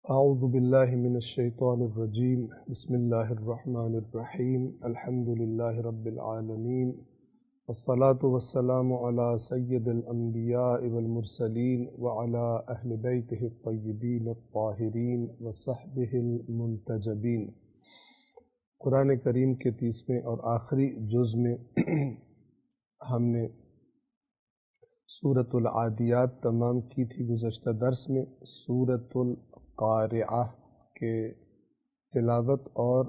اعوذ باللہ من الشیطان الرجیم بسم اللہ الرحمن الرحیم الحمد للہ رب العالمین والصلاة والسلام علی سید الانبیاء والمرسلین وعلی اہل بیتہ الطیبین الطاہرین وصحبہ المنتجبین۔ قرآن کریم کے 30ویں اور آخری جز میں ہم نے سورۃ العادیات تمام کی تھی۔ گزشتہ درس میں سورۃ القارعہ کے تلاوت اور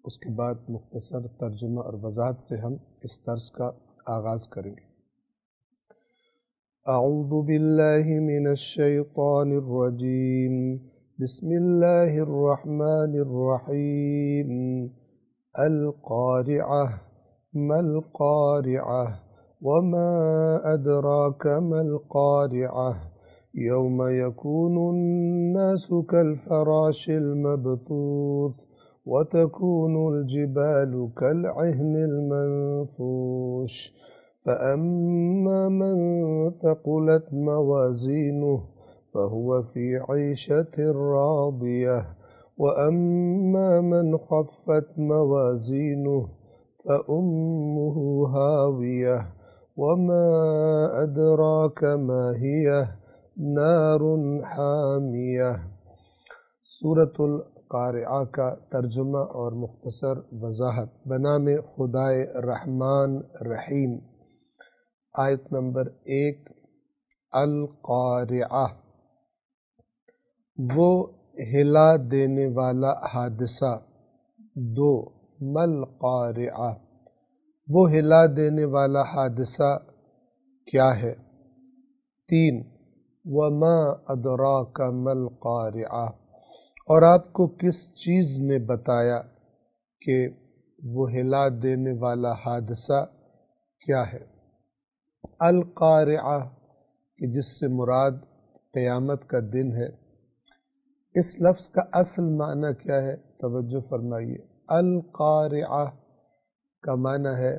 اس کے بعد مختصر ترجمہ اور وضاحت سے ہم اس درس کا آغاز کریں گے۔ اعوذ باللہ من الشیطان الرجیم بسم اللہ الرحمن الرحیم۔ القارعہ ما القارعہ وما ادراک ما القارعہ یوم یکون الناس کالفراش المبثوث وتكون الجبال كالعهن المنفوش فأما من ثقلت موازينه فهو في عيشة راضية وأما من خفت موازينه فأمه هاوية وما أدراك ما هي نار حامیہ۔ سورۃ القارعہ کا ترجمہ اور مختصر وضاحت۔ بنام خدائے رحمان رحیم۔ آیت نمبر 1۔ القارعہ، وہ ہلا دینے والا حادثہ۔ 2۔ ما القارعہ، وہ ہلا دینے والا حادثہ کیا ہے۔ 3۔ وما ادراک ما القارعہ، اور آپ کو کس چیز نے بتایا کہ وہ ہلا دینے والا حادثہ کیا ہے۔ القارعہ، کہ جس سے مراد قیامت کا دن ہے۔ اس لفظ کا اصل معنی کیا ہے، توجہ فرمائیے۔ القارعہ کا معنی ہے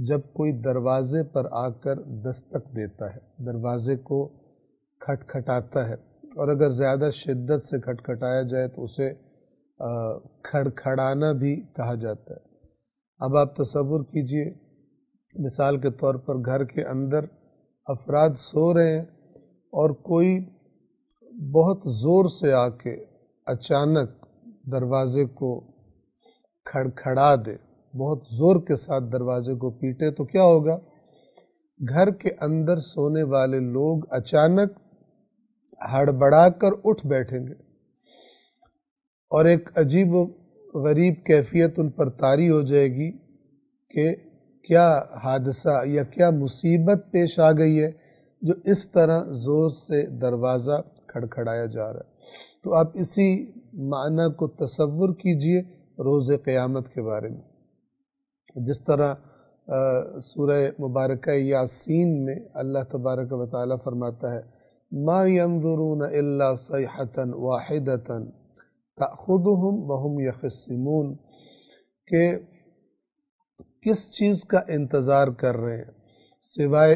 جب کوئی دروازے پر آ کر دستک دیتا ہے، دروازے کو کھٹکھٹاتا ہے، اور اگر زیادہ شدت سے کھٹکھٹایا جائے تو اسے کھڑکھڑانا بھی کہا جاتا ہے۔ اب آپ تصور کیجئے، مثال کے طور پر گھر کے اندر افراد سو رہے ہیں اور کوئی بہت زور سے آ کے اچانک دروازے کو کھڑکھڑا دے، بہت زور کے ساتھ دروازے کو پیٹے، تو کیا ہوگا؟ گھر کے اندر سونے والے لوگ اچانک ہڑبڑا کر اٹھ بیٹھیں گے اور ایک عجیب و غریب کیفیت ان پر طاری ہو جائے گی کہ کیا حادثہ یا کیا مصیبت پیش آ گئی ہے جو اس طرح زور سے دروازہ کھڑکھڑایا جا رہا ہے۔ تو آپ اسی معنی کو تصور کیجئے روز قیامت کے بارے میں۔ جس طرح سورہ مبارکہ یاسین میں اللہ تبارک و تعالی فرماتا ہے ما ينظرون الا صیحۃ واحدۃ تأخذهم وهم یخصمون، کہ کس چیز کا انتظار کر رہے ہیں سوائے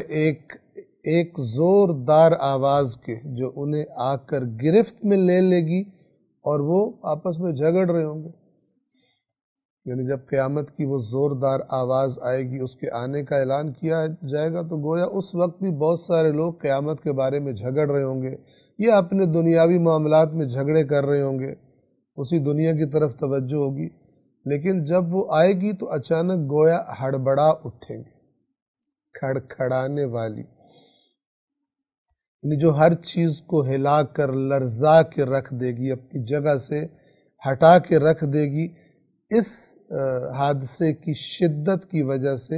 ایک زوردار آواز کے جو انہیں آ کر گرفت میں لے لے گی اور وہ آپس میں جھگڑ رہے ہوں گے۔ یعنی جب قیامت کی وہ زوردار آواز آئے گی، اس کے آنے کا اعلان کیا جائے گا، تو گویا اس وقت بھی بہت سارے لوگ قیامت کے بارے میں جھگڑ رہے ہوں گے یا اپنے دنیاوی معاملات میں جھگڑے کر رہے ہوں گے، اسی دنیا کی طرف توجہ ہوگی، لیکن جب وہ آئے گی تو اچانک گویا ہڑبڑا اٹھیں گے، کھڑکھڑانے والی، یعنی جو ہر چیز کو ہلا کر لرزا کے رکھ دے گی، اپنی جگہ سے ہٹا کے رکھ دے گی۔ اس حادثے کی شدت کی وجہ سے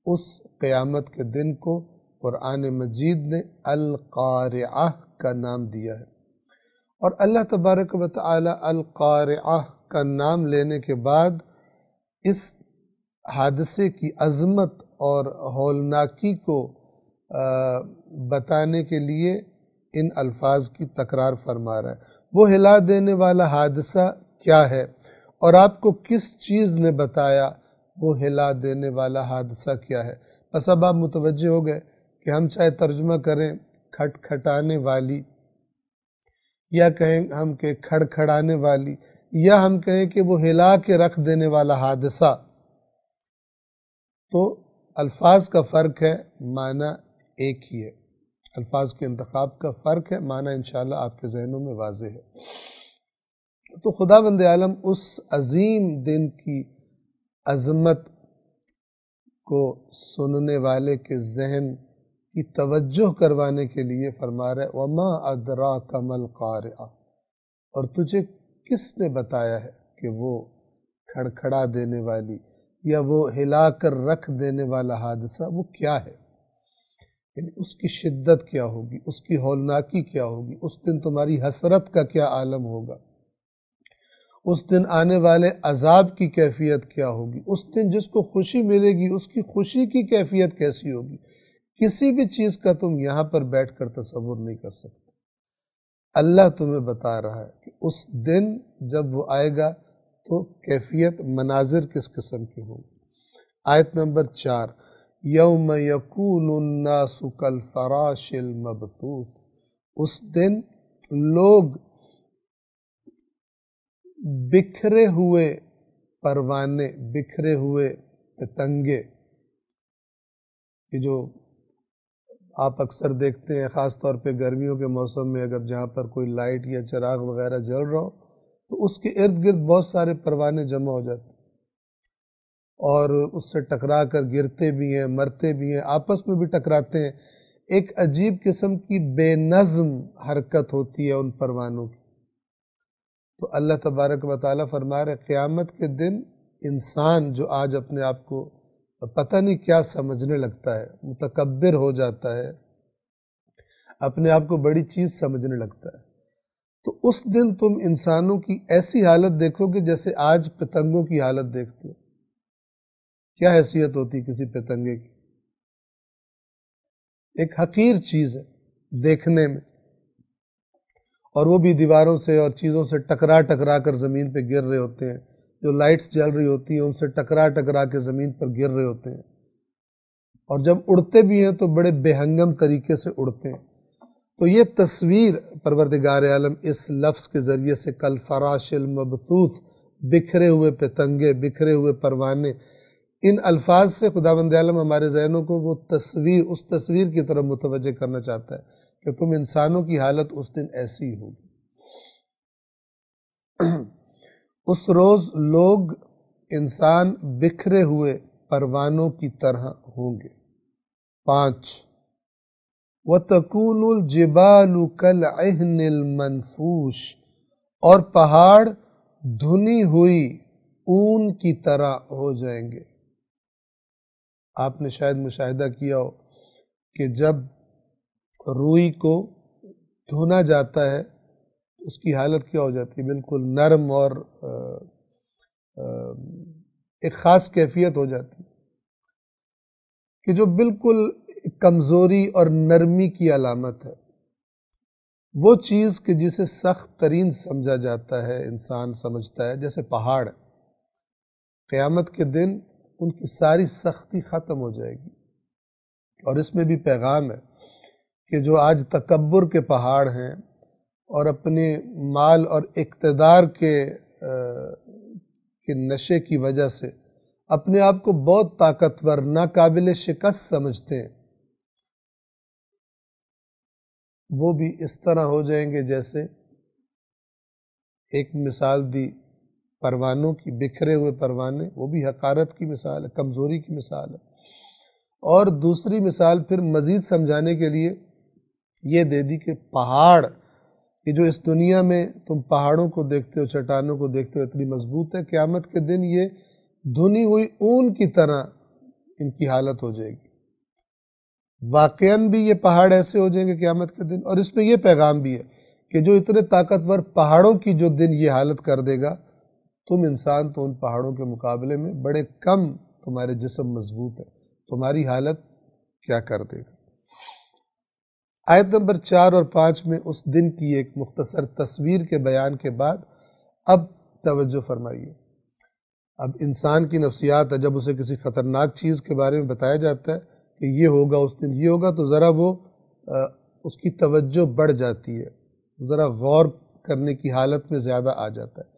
اس قیامت کے دن کو قرآن مجید نے القارعہ کا نام دیا ہے۔ اور اللہ تبارک و تعالی القارعہ کا نام لینے کے بعد اس حادثے کی عظمت اور ہولناکی کو بتانے کے لیے ان الفاظ کی تکرار فرما رہا ہے۔ وہ ہلا دینے والا حادثہ کیا ہے اور آپ کو کس چیز نے بتایا وہ ہلا دینے والا حادثہ کیا ہے؟ بس اب آپ متوجہ ہو گئے کہ ہم چاہے ترجمہ کریں کھٹکھٹانے والی یا کہیں ہم کہ کھڑکھڑانے والی، یا ہم کہیں کہ وہ ہلا کے رکھ دینے والا حادثہ، تو الفاظ کا فرق ہے، معنی ایک ہی ہے۔ الفاظ کے انتخاب کا فرق ہے، معنی انشاءاللہ آپ کے ذہنوں میں واضح ہے۔ تو خداوند عالم اس عظیم دن کی عظمت کو سننے والے کے ذہن کی توجہ کروانے کے لیے فرما رہا ہے وَمَا أَدْرَاكَ مَا الْقَارِعَةُ، اور تجھے کس نے بتایا ہے کہ وہ کھڑکھڑا دینے والی یا وہ ہلا کر رکھ دینے والا حادثہ وہ کیا ہے، یعنی اس کی شدت کیا ہوگی، اس کی ہولناکی کیا ہوگی، اس دن تمہاری حسرت کا کیا عالم ہوگا، اس دن آنے والے عذاب کی کیفیت کیا ہوگی، اس دن جس کو خوشی ملے گی اس کی خوشی کی کیفیت کیسی ہوگی، کسی بھی چیز کا تم یہاں پر بیٹھ کر تصور نہیں کر سکتے۔ اللہ تمہیں بتا رہا ہے کہ اس دن جب وہ آئے گا تو کیفیت مناظر کس قسم کی ہوں۔ آیت نمبر 4، یوم یکون الناس کالفراش المبثوث، اس دن لوگ بکھرے ہوئے پروانے، بکھرے ہوئے پتنگے، یہ جو آپ اکثر دیکھتے ہیں خاص طور پہ گرمیوں کے موسم میں، اگر جہاں پر کوئی لائٹ یا چراغ وغیرہ جل رہا ہو تو اس کے ارد گرد بہت سارے پروانے جمع ہو جاتے ہیں اور اس سے ٹکرا کر گرتے بھی ہیں، مرتے بھی ہیں، آپس میں بھی ٹکراتے ہیں۔ ایک عجیب قسم کی بے نظم حرکت ہوتی ہے ان پروانوں کی۔ تو اللہ تبارک و تعالیٰ فرما رہے قیامت کے دن انسان جو آج اپنے آپ کو پتہ نہیں کیا سمجھنے لگتا ہے، متکبر ہو جاتا ہے، اپنے آپ کو بڑی چیز سمجھنے لگتا ہے، تو اس دن تم انسانوں کی ایسی حالت دیکھو گے جیسے آج پتنگوں کی حالت دیکھتے ہو۔ کیا حیثیت ہوتی کسی پتنگے کی؟ ایک حقیر چیز ہے دیکھنے میں، اور وہ بھی دیواروں سے اور چیزوں سے ٹکرا ٹکرا کر زمین پہ گر رہے ہوتے ہیں، جو لائٹس جل رہی ہوتی ہیں ان سے ٹکرا ٹکرا کے زمین پر گر رہے ہوتے ہیں، اور جب اڑتے بھی ہیں تو بڑے بے ہنگم طریقے سے اڑتے ہیں۔ تو یہ تصویر پروردگار عالم اس لفظ کے ذریعے سے کالفراش المبثوث، بکھرے ہوئے پتنگے، بکھرے ہوئے پروانے، ان الفاظ سے خداوند عالم ہمارے ذہنوں کو وہ تصویر، اس تصویر کی طرف متوجہ کرنا چاہتا ہے کہ تم انسانوں کی حالت اس دن ایسی ہی ہوگی۔ اس روز لوگ، انسان بکھرے ہوئے پروانوں کی طرح ہوں گے۔ 5، وَتَكُونُ الْجِبَالُ كَالْعِهْنِ الْمَنْفُوشِ، اور پہاڑ دھنی ہوئی اون کی طرح ہو جائیں گے۔ آپ نے شاید مشاہدہ کیا ہو کہ جب روئی کو دھونا جاتا ہے اس کی حالت کیا ہو جاتی ہے، بالکل نرم اور ایک خاص کیفیت ہو جاتی ہے کہ جو بالکل کمزوری اور نرمی کی علامت ہے۔ وہ چیز کہ جسے سخت ترین سمجھا جاتا ہے، انسان سمجھتا ہے، جیسے پہاڑ، قیامت کے دن ان کی ساری سختی ختم ہو جائے گی۔ اور اس میں بھی پیغام ہے کہ جو آج تکبر کے پہاڑ ہیں اور اپنے مال اور اقتدار کے نشے کی وجہ سے اپنے آپ کو بہت طاقتور، ناقابل شکست سمجھتے ہیں، وہ بھی اس طرح ہو جائیں گے جیسے ایک مثال دی پروانوں کی، بکھرے ہوئے پروانے، وہ بھی حقارت کی مثال ہے، کمزوری کی مثال ہے۔ اور دوسری مثال پھر مزید سمجھانے کے لیے یہ دے دی کہ پہاڑ، یہ جو اس دنیا میں تم پہاڑوں کو دیکھتے ہو، چٹانوں کو دیکھتے ہو اتنی مضبوط ہے، قیامت کے دن یہ دھنی ہوئی اون کی طرح ان کی حالت ہو جائے گی۔ واقعاً بھی یہ پہاڑ ایسے ہو جائیں گے قیامت کے دن، اور اس میں یہ پیغام بھی ہے کہ جو اتنے طاقتور پہاڑوں کی جو دن یہ حالت کر دے گا، تم انسان تو ان پہاڑوں کے مقابلے میں بڑے کم، تمہارے جسم مضبوط ہے، تمہاری حالت کیا کر دے گا۔ آیت نمبر 4 اور 5 میں اس دن کی ایک مختصر تصویر کے بیان کے بعد اب توجہ فرمائیے۔ اب انسان کی نفسیات ہے، جب اسے کسی خطرناک چیز کے بارے میں بتایا جاتا ہے کہ یہ ہوگا اس دن، یہ ہوگا، تو ذرا وہ اس کی توجہ بڑھ جاتی ہے، ذرا غور کرنے کی حالت میں زیادہ آ جاتا ہے۔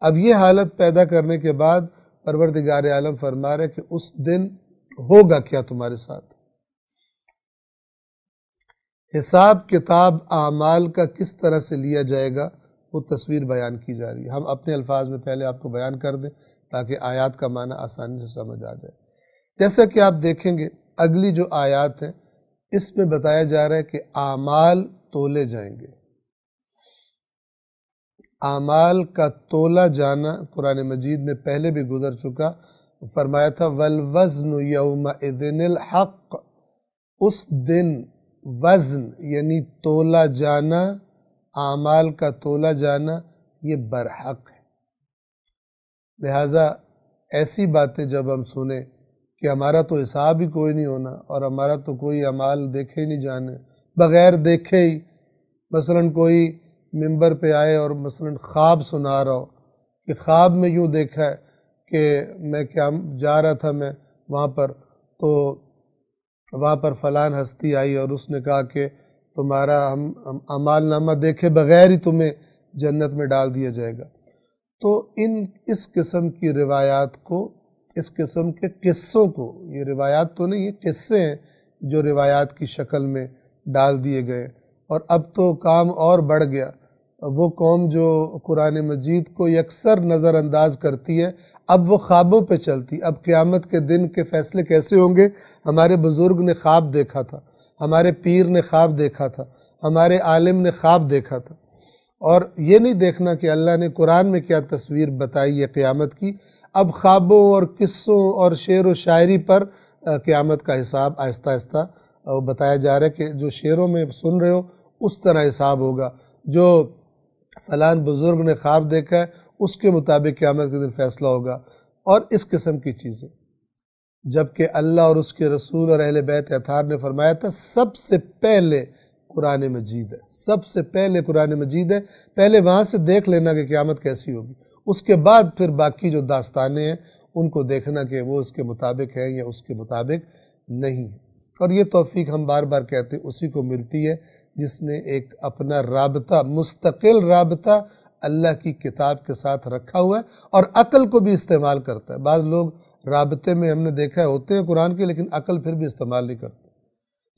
اب یہ حالت پیدا کرنے کے بعد پروردگار عالم فرما رہے کہ اس دن ہوگا کیا تمہارے ساتھ، حساب کتاب اعمال کا کس طرح سے لیا جائے گا، وہ تصویر بیان کی جا رہی ہے۔ ہم اپنے الفاظ میں پہلے آپ کو بیان کر دیں تاکہ آیات کا معنی آسانی سے سمجھ آ جائے۔ جیسا کہ آپ دیکھیں گے اگلی جو آیات ہیں اس میں بتایا جا رہا ہے کہ اعمال تولے جائیں گے۔ اعمال کا تولا جانا قرآن مجید میں پہلے بھی گزر چکا، فرمایا تھا وَالْوَزْنُ يَوْمَئِذٍ الْحَقِّ، اس دن وزن یعنی تولا جانا، اعمال کا تولا جانا یہ برحق ہے۔ لہٰذا ایسی باتیں جب ہم سنیں کہ ہمارا تو حساب ہی کوئی نہیں ہونا اور ہمارا تو کوئی اعمال دیکھے ہی نہیں جانے، بغیر دیکھے ہی مثلا کوئی ممبر پہ آئے اور مثلا خواب سنا رہا ہو کہ خواب میں یوں دیکھا ہے کہ میں کیا جا رہا تھا میں وہاں پر، تو وہاں پر فلان ہستی آئی اور اس نے کہا کہ تمہارا ہم اعمال نامہ دیکھے بغیر ہی تمہیں جنت میں ڈال دیا جائے گا۔ تو اس قسم کی روایات کو، اس قسم کے قصوں کو، یہ روایات تو نہیں، یہ قصے ہیں جو روایات کی شکل میں ڈال دیے گئے۔ اور اب تو کام اور بڑھ گیا، وہ قوم جو قرآن مجید کو یکسر نظر انداز کرتی ہے اب وہ خوابوں پہ چلتی۔ اب قیامت کے دن کے فیصلے کیسے ہوں گے؟ ہمارے بزرگ نے خواب دیکھا تھا، ہمارے پیر نے خواب دیکھا تھا، ہمارے عالم نے خواب دیکھا تھا، اور یہ نہیں دیکھنا کہ اللہ نے قرآن میں کیا تصویر بتائی ہے قیامت کی۔ اب خوابوں اور قصوں اور شعر و شاعری پر قیامت کا حساب آہستہ آہستہ بتایا جا رہا ہے کہ جو شعروں میں سن رہے ہو اس طرح حساب ہوگا، جو فلان بزرگ نے خواب دیکھا ہے اس کے مطابق قیامت کے دن فیصلہ ہوگا، اور اس قسم کی چیزیں۔ جبکہ اللہ اور اس کے رسول اور اہل بیت اطہار نے فرمایا تھا سب سے پہلے قرآن مجید ہے، سب سے پہلے قرآن مجید ہے، پہلے وہاں سے دیکھ لینا کہ قیامت کیسی ہوگی، اس کے بعد پھر باقی جو داستانیں ہیں ان کو دیکھنا کہ وہ اس کے مطابق ہیں یا اس کے مطابق نہیں ہے۔ اور یہ توفیق ہم بار بار کہتے ہیں اسی کو ملتی ہے جس نے ایک اپنا رابطہ، مستقل رابطہ اللہ کی کتاب کے ساتھ رکھا ہوا ہے اور عقل کو بھی استعمال کرتا ہے۔ بعض لوگ رابطے میں ہم نے دیکھا ہے ہوتے ہیں قرآن کے، لیکن عقل پھر بھی استعمال نہیں کرتے۔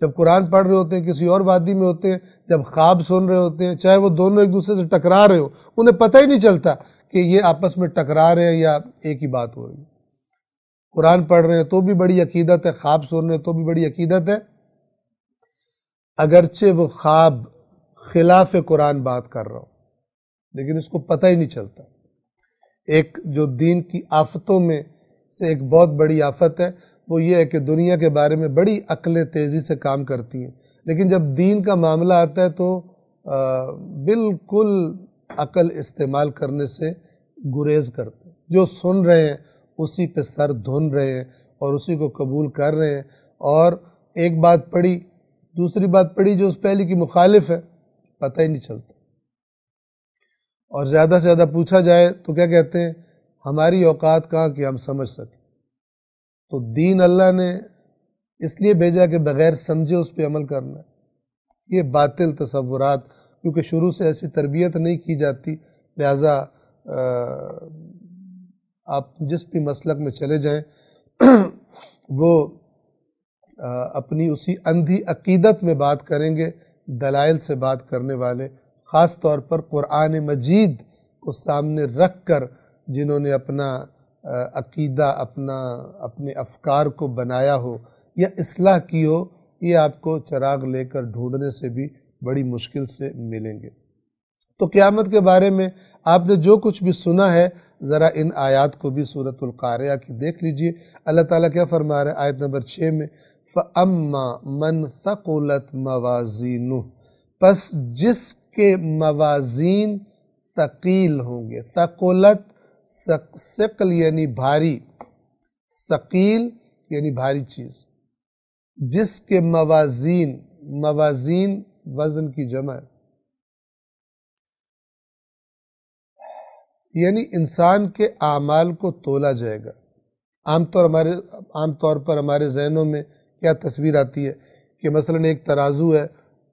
جب قرآن پڑھ رہے ہوتے ہیں کسی اور وادی میں ہوتے ہیں، جب خواب سن رہے ہوتے ہیں، چاہے وہ دونوں ایک دوسرے سے ٹکرا رہے ہو، انہیں پتہ ہی نہیں چلتا کہ یہ آپس میں ٹکرا رہے ہیں یا ایک ہی بات ہو رہی ہے۔ قرآن پڑھ رہے ہیں تو بھی بڑی عقیدت ہے، خواب سن رہے ہیں تو بھی بڑی عقیدت ہے، اگرچہ وہ خواب خلاف قرآن بات کر رہا ہو، لیکن اس کو پتہ ہی نہیں چلتا۔ ایک جو دین کی آفتوں میں سے ایک بہت بڑی آفت ہے وہ یہ ہے کہ دنیا کے بارے میں بڑی عقلیں تیزی سے کام کرتی ہیں، لیکن جب دین کا معاملہ آتا ہے تو بالکل عقل استعمال کرنے سے گریز کرتے ہیں۔ جو سن رہے ہیں اسی پہ سر دھن رہے ہیں اور اسی کو قبول کر رہے ہیں، اور ایک بات پڑھی دوسری بات پڑھی جو اس پہلی کی مخالف ہے، پتہ ہی نہیں چلتا۔ اور زیادہ سے زیادہ پوچھا جائے تو کیا کہتے ہیں، ہماری اوقات کہاں کہ ہم سمجھ سکیں۔ تو دین اللہ نے اس لیے بھیجا کہ بغیر سمجھے اس پہ عمل کرنا ہے۔ یہ باطل تصورات، کیونکہ شروع سے ایسی تربیت نہیں کی جاتی، لہٰذا آپ جس بھی مسلک میں چلے جائیں وہ اپنی اسی اندھی عقیدت میں بات کریں گے۔ دلائل سے بات کرنے والے، خاص طور پر قرآن مجید کو سامنے رکھ کر جنہوں نے اپنا عقیدہ، اپنے افکار کو بنایا ہو یا اصلاح کی ہو، یہ آپ کو چراغ لے کر ڈھونڈنے سے بھی بڑی مشکل سے ملیں گے۔ تو قیامت کے بارے میں آپ نے جو کچھ بھی سنا ہے ذرا ان آیات کو بھی سورۃ القاریہ کی دیکھ لیجئے۔ اللہ تعالیٰ کیا فرما رہا ہے آیت نمبر 6 میں، فَأَمَّا مَنْ ثَقُلَتْ مَوَازِينُهُ، پس جس کے موازین ثقیل ہوں گے۔ ثقلت، ثقل یعنی بھاری، ثقیل یعنی بھاری چیز، جس کے موازین، موازین وزن کی جمع ہے، یعنی انسان کے اعمال کو تولا جائے گا۔ عام طور پر ہمارے ذہنوں میں کیا تصویر آتی ہے کہ مثلا ایک ترازو ہے،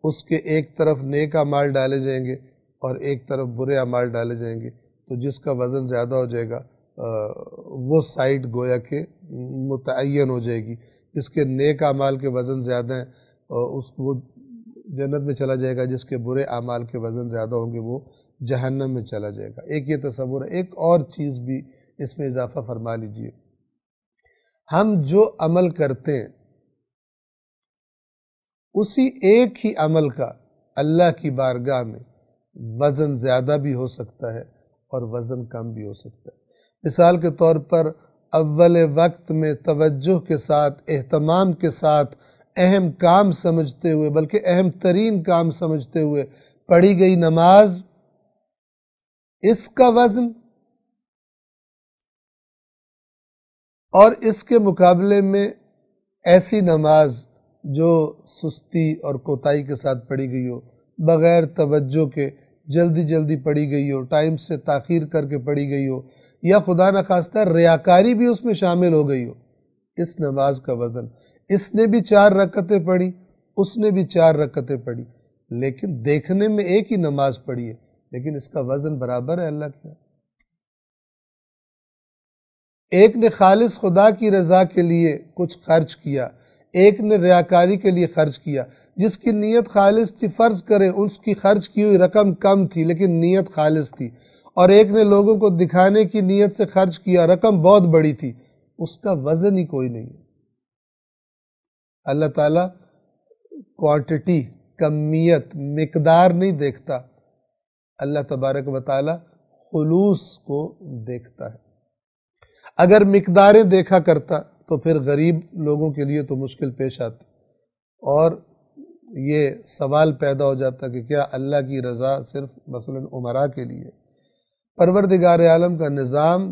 اس کے ایک طرف نیک اعمال ڈالے جائیں گے اور ایک طرف برے اعمال ڈالے جائیں گے، تو جس کا وزن زیادہ ہو جائے گا وہ سائٹ گویا کہ متعین ہو جائے گی. جس کے نیک اعمال کے وزن زیادہ ہیں وہ جنت میں چلا جائے گا، جس کے برے اعمال کے وزن زیادہ ہوں گے وہ جہنم میں چلا جائے گا. ایک یہ تصور ہے. ایک اور چیز بھی اس میں اضافہ فرما لیجئے. ہم جو عمل کرتے ہیں اسی ایک ہی عمل کا اللہ کی بارگاہ میں وزن زیادہ بھی ہو سکتا ہے اور وزن کم بھی ہو سکتا ہے. مثال کے طور پر اول وقت میں توجہ کے ساتھ، اہتمام کے ساتھ، اہم کام سمجھتے ہوئے، بلکہ اہم ترین کام سمجھتے ہوئے پڑھی گئی نماز، اس کا وزن اور اس کے مقابلے میں ایسی نماز جو سستی اور کوتاہی کے ساتھ پڑھی گئی ہو، بغیر توجہ کے جلدی جلدی پڑھی گئی ہو، ٹائم سے تاخیر کر کے پڑھی گئی ہو، یا خدا نخواستہ ریاکاری بھی اس میں شامل ہو گئی ہو، اس نماز کا وزن، اس نے بھی 4 رکعتیں پڑھی، اس نے بھی 4 رکعتیں پڑھی، لیکن دیکھنے میں ایک ہی نماز پڑھی ہے، لیکن اس کا وزن برابر ہے اللہ کے. ایک نے خالص خدا کی رضا کے لیے کچھ خرچ کیا، ایک نے ریاکاری کے لیے خرچ کیا. جس کی نیت خالص تھی، فرض کریں اس کی خرچ کی ہوئی رقم کم تھی لیکن نیت خالص تھی، اور ایک نے لوگوں کو دکھانے کی نیت سے خرچ کیا، رقم بہت بڑی تھی، اس کا وزن ہی کوئی نہیں ہے. اللہ تعالیٰ کوانٹٹی، کمیت، مقدار نہیں دیکھتا، اللہ تبارک و تعالیٰ خلوص کو دیکھتا ہے. اگر مقداریں دیکھا کرتا تو پھر غریب لوگوں کے لیے تو مشکل پیش آتی، اور یہ سوال پیدا ہو جاتا کہ کیا اللہ کی رضا صرف مثلا امراء کے لیے؟ پروردگار عالم کا نظام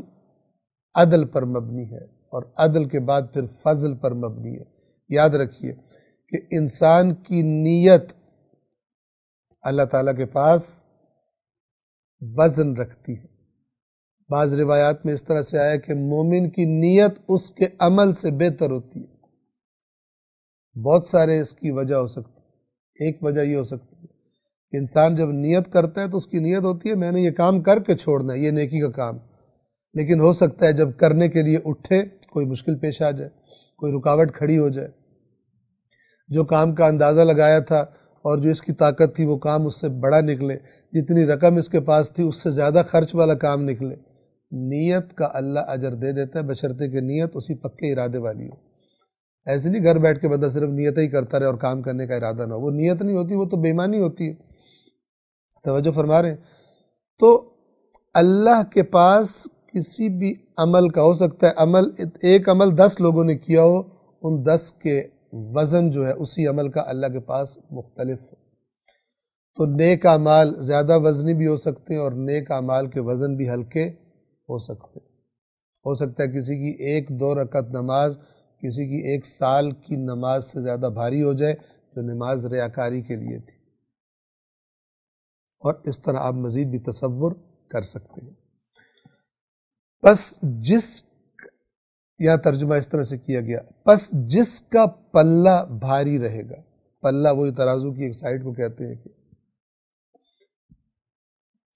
عدل پر مبنی ہے، اور عدل کے بعد پھر فضل پر مبنی ہے. یاد رکھیے کہ انسان کی نیت اللہ تعالیٰ کے پاس وزن رکھتی ہے. بعض روایات میں اس طرح سے آیا کہ مومن کی نیت اس کے عمل سے بہتر ہوتی ہے. بہت سارے اس کی وجہ ہو سکتی ہے. ایک وجہ یہ ہو سکتی ہے کہ انسان جب نیت کرتا ہے تو اس کی نیت ہوتی ہے میں نے یہ کام کر کے چھوڑنا ہے، یہ نیکی کا کام، لیکن ہو سکتا ہے جب کرنے کے لیے اٹھے کوئی مشکل پیش آ جائے، کوئی رکاوٹ کھڑی ہو جائے. جو کام کا اندازہ لگایا تھا اور جو اس کی طاقت تھی وہ کام اس سے بڑا نکلے، جتنی رقم اس کے پاس تھی اس سے زیادہ خرچ والا کام نکلے. نیت کا اللہ اجر دے دیتا ہے بشرطے کہ نیت اسی پکے ارادے والی ہو. ایسے نہیں گھر بیٹھ کے بندہ صرف نیت ہی کرتا رہے اور کام کرنے کا ارادہ نہ ہو، وہ نیت نہیں ہوتی، وہ تو بے ایمانی ہوتی ہے. توجہ فرما رہے ہیں؟ تو اللہ کے پاس کسی بھی عمل کا ہو سکتا ہے ایک عمل 10 لوگوں نے کیا ہو، ان 10 کے وزن جو ہے اسی عمل کا اللہ کے پاس مختلف ہو. تو نیک اعمال زیادہ وزنی بھی ہو سکتے ہیں اور نیک اعمال کے وزن بھی ہلکے ہو سکتے ہیں. ہو سکتا ہے کسی کی 1-2 رکعت نماز کسی کی 1 سال کی نماز سے زیادہ بھاری ہو جائے جو نماز ریاکاری کے لیے تھی. اور اس طرح آپ مزید بھی تصور کر سکتے ہیں. پس یا ترجمہ اس طرح سے کیا گیا، پس جس کا پلہ بھاری رہے گا، پلہ وہی ترازو کی ایک سائڈ کو کہتے ہیں. کہ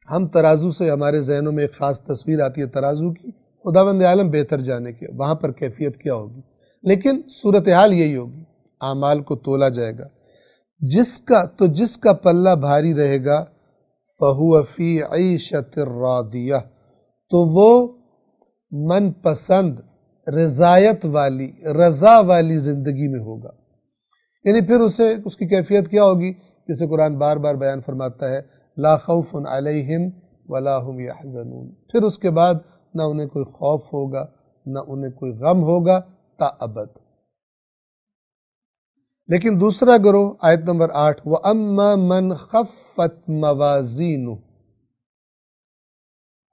ہم ترازو سے ہمارے ذہنوں میں ایک خاص تصویر آتی ہے ترازو کی، خداوند عالم بہتر جانے کے وہاں پر کیفیت کیا ہوگی، لیکن صورتحال یہی ہوگی، اعمال کو تولا جائے گا. جس کا پلہ بھاری رہے گا فَهُوَ فِي عِيشَةٍ رَاضِيَةٍ، تو وہ من پسند، رضایت والی، رضا والی زندگی میں ہوگا. یعنی پھر اس کی کیفیت کیا ہوگی؟ جسے قرآن بار بار بیان فرماتا ہے لا خوف علیہم ولا هم يحزنون. پھر اس کے بعد نہ انہیں کوئی خوف ہوگا نہ انہیں کوئی غم ہوگا تا ابد. لیکن دوسرا گروہ آیت نمبر 8 وَأَمَّا مَنْ خَفَّتْ مَوَازِينُهُ،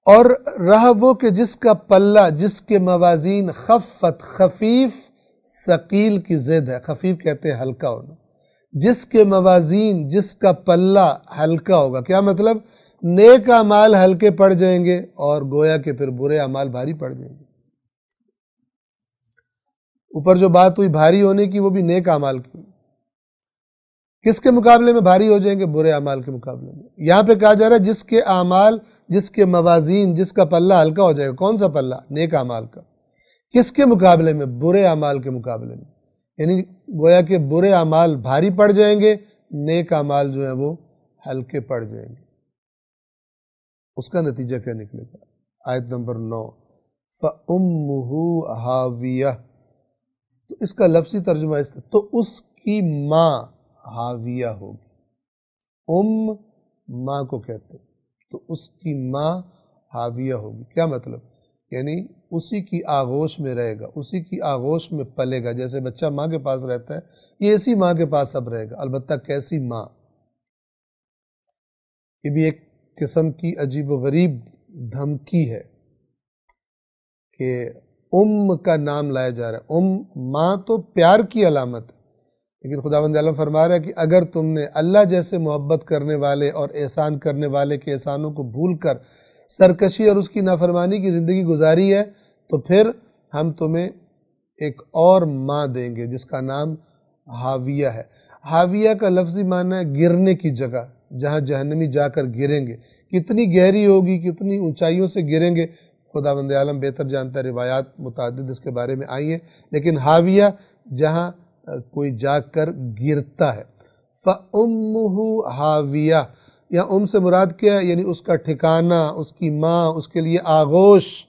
اور رہا وہ کہ جس کا پلہ، جس کے موازین خفت، خفیف ثقیل کی ضد ہے، خفیف کہتے ہیں ہلکا ہونا، جس کے موازین، جس کا پلہ ہلکا ہوگا. کیا مطلب؟ نیک اعمال ہلکے پڑ جائیں گے اور گویا کہ پھر برے اعمال بھاری پڑ جائیں گے. اوپر جو بات ہوئی بھاری ہونے کی وہ بھی نیک اعمال کی. کس کے مقابلے میں بھاری ہو جائیں گے؟ برے اعمال کے مقابلے میں۔ یہاں پہ کہا جا رہا ہے جس کے اعمال، جس کے موازین، جس کا پلہ ہلکا ہو جائے گا۔ کون سا پلہ؟ نیک اعمال کا۔ کس کے مقابلے میں؟ برے اعمال کے مقابلے میں۔ یعنی گویا کہ برے اعمال بھاری پڑ جائیں گے، نیک اعمال جو ہیں وہ ہلکے پڑ جائیں گے۔ اس کا نتیجہ کیا نکلے گا؟ آیت نمبر 9، فَأُمُّهُ حَاوِيَةٌ، تو اس کا لفظی ترجمہ اس طرح، تو اس کی ماں حاویہ ہوگی۔ ماں کو کہتے ہیں، تو اس کی ماں حاویہ ہوگی۔ کیا مطلب؟ یعنی اسی کی آغوش میں رہے گا، اسی کی آغوش میں پلے گا۔ جیسے بچہ ماں کے پاس رہتا ہے، یہ اسی ماں کے پاس اب رہے گا، البتہ کیسی ماں؟ یہ بھی ایک قسم کی عجیب و غریب دھمکی ہے کہ کا نام لایا جا رہا ہے۔ ماں تو پیار کی علامت ہے، لیکن خداوند عالم فرما رہا ہے کہ اگر تم نے اللہ جیسے محبت کرنے والے اور احسان کرنے والے کے احسانوں کو بھول کر سرکشی اور اس کی نافرمانی کی زندگی گزاری ہے، تو پھر ہم تمہیں ایک اور ماں دیں گے جس کا نام حاویہ ہے۔ حاویہ کا لفظی معنی ہے گرنے کی جگہ، جہاں جہنمی جا کر گریں گے۔ کتنی گہری ہوگی، کتنی اونچائیوں سے گریں گے، خداوند عالم بہتر جانتا ہے، روایات متعدد اس کے بارے میں آئی ہیں، لیکن حاویہ جہاں کوئی جا کر گرتا ہے۔ فَأُمُّهُ حَاوِيَةٌ، یا سے مراد کیا ہے؟ یعنی اس کا ٹھکانہ، اس کی ماں، اس کے لیے آغوش،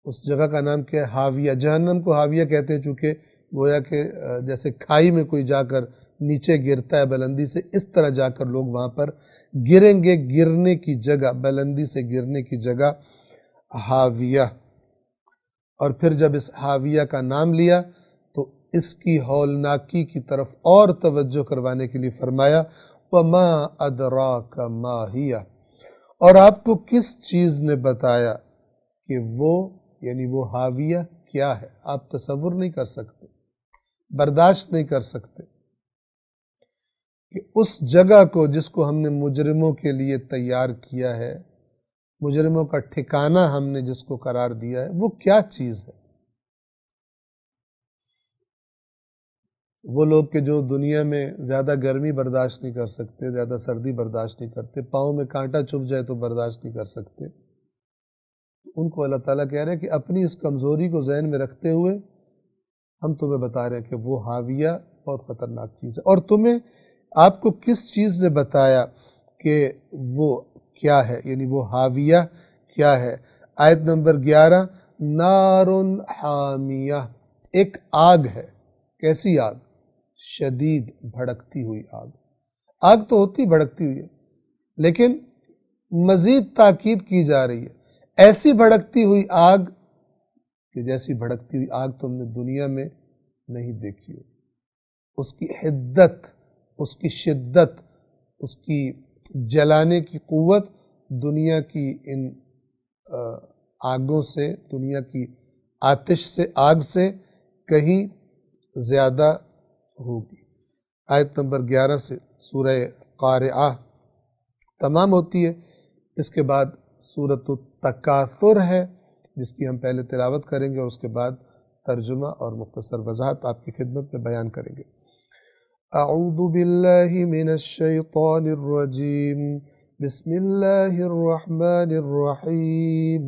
اس جگہ کا نام کیا ہے؟ حاویہ۔ جہنم کو حاویہ کہتے ہیں چونکہ گویا کہ جیسے کھائی میں کوئی جا کر نیچے گرتا ہے بلندی سے، اس طرح جا کر لوگ وہاں پر گریں گے۔ گرنے کی جگہ، بلندی سے گرنے کی جگہ حاویہ۔ اور پھر جب اس حاویہ کا نام لیا تو اس کی ہولناکی کی طرف اور توجہ کروانے کے لیے فرمایا وَمَا أَدْرَاكَ مَا هِيَ، اور آپ کو کس چیز نے بتایا کہ وہ، یعنی وہ حاویہ کیا ہے؟ آپ تصور نہیں کر سکتے، برداشت نہیں کر سکتے کہ اس جگہ کو جس کو ہم نے مجرموں کے لیے تیار کیا ہے، مجرموں کا ٹھکانہ ہم نے جس کو قرار دیا ہے، وہ کیا چیز ہے؟ وہ لوگ کہ جو دنیا میں زیادہ گرمی برداشت نہیں کر سکتے، زیادہ سردی برداشت نہیں کرتے، پاؤں میں کانٹا چبھ جائے تو برداشت نہیں کر سکتے، ان کو اللہ تعالیٰ کہہ رہے ہیں کہ اپنی اس کمزوری کو ذہن میں رکھتے ہوئے ہم تمہیں بتا رہے ہیں کہ وہ حاویہ بہت خطرناک چیز ہے۔ اور آپ کو کس چیز نے بتایا کہ وہ کیا ہے، یعنی وہ حاویہ کیا ہے؟ آیت نمبر 11، نار حامیہ، ایک آگ ہے۔ کیسی آگ؟ شدید بھڑکتی ہوئی آگ۔ آگ تو ہوتی بھڑکتی ہوئی ہے، لیکن مزید تاکید کی جا رہی ہے، ایسی بھڑکتی ہوئی آگ کہ جیسی بھڑکتی ہوئی آگ تم نے دنیا میں نہیں دیکھی ہو۔ اس کی حدت، اس کی شدت، اس کی جلانے کی قوت دنیا کی ان آگوں سے، دنیا کی آتش سے، آگ سے کہیں زیادہ ہوگی۔ آیت نمبر 11 سے سورہ قارعہ تمام ہوتی ہے۔ اس کے بعد سورۃ التکاثر ہے جس کی ہم پہلے تلاوت کریں گے اور اس کے بعد ترجمہ اور مختصر وضاحت آپ کی خدمت میں بیان کریں گے۔ اعوذ باللہ من الشیطان الرجیم، بسم اللہ الرحمن الرحیم،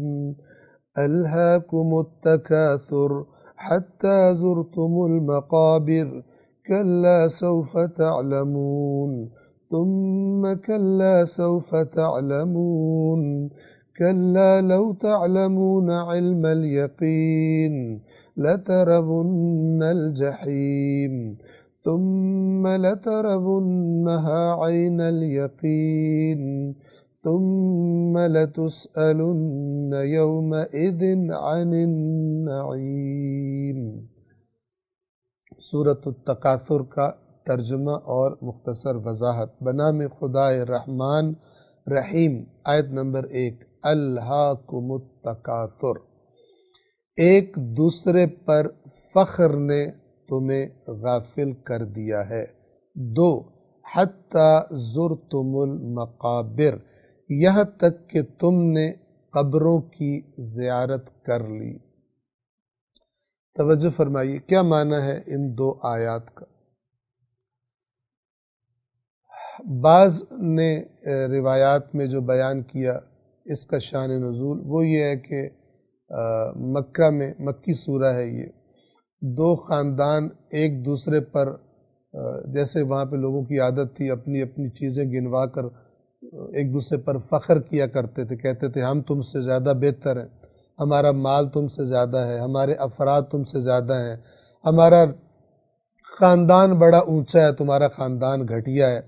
الہاکم التکاثر حتی زرتم المقابر، کلا سوف تعلمون، ثم کلا سوف تعلمون، کلا لو تعلمون علم الیقین لترون الجحیم، ثم لترونها عین الیقین، ثم لتسألن یومئذ عن النعیم۔ سورۃ التکاثر کا ترجمہ اور مختصر وضاحت۔ بنام خدائے رحمان رحیم۔ آیت نمبر 1، الہاکم التکاثر، ایک دوسرے پر فخر نے تمہیں غافل کر دیا ہے۔ 2، حتی زرتم المقابر، یہاں تک کہ تم نے قبروں کی زیارت کر لی۔ توجہ فرمائیے، کیا معنی ہے ان دو آیات کا؟ بعض نے روایات میں جو بیان کیا اس کا شان نزول وہ یہ ہے کہ مکہ میں، مکی سورہ ہے یہ، دو خاندان ایک دوسرے پر جیسے وہاں پہ لوگوں کی عادت تھی اپنی اپنی چیزیں گنوا کر ایک دوسرے پر فخر کیا کرتے تھے، کہتے تھے ہم تم سے زیادہ بہتر ہیں، ہمارا مال تم سے زیادہ ہے، ہمارے افراد تم سے زیادہ ہیں، ہمارا خاندان بڑا اونچا ہے، تمہارا خاندان گھٹیا ہے۔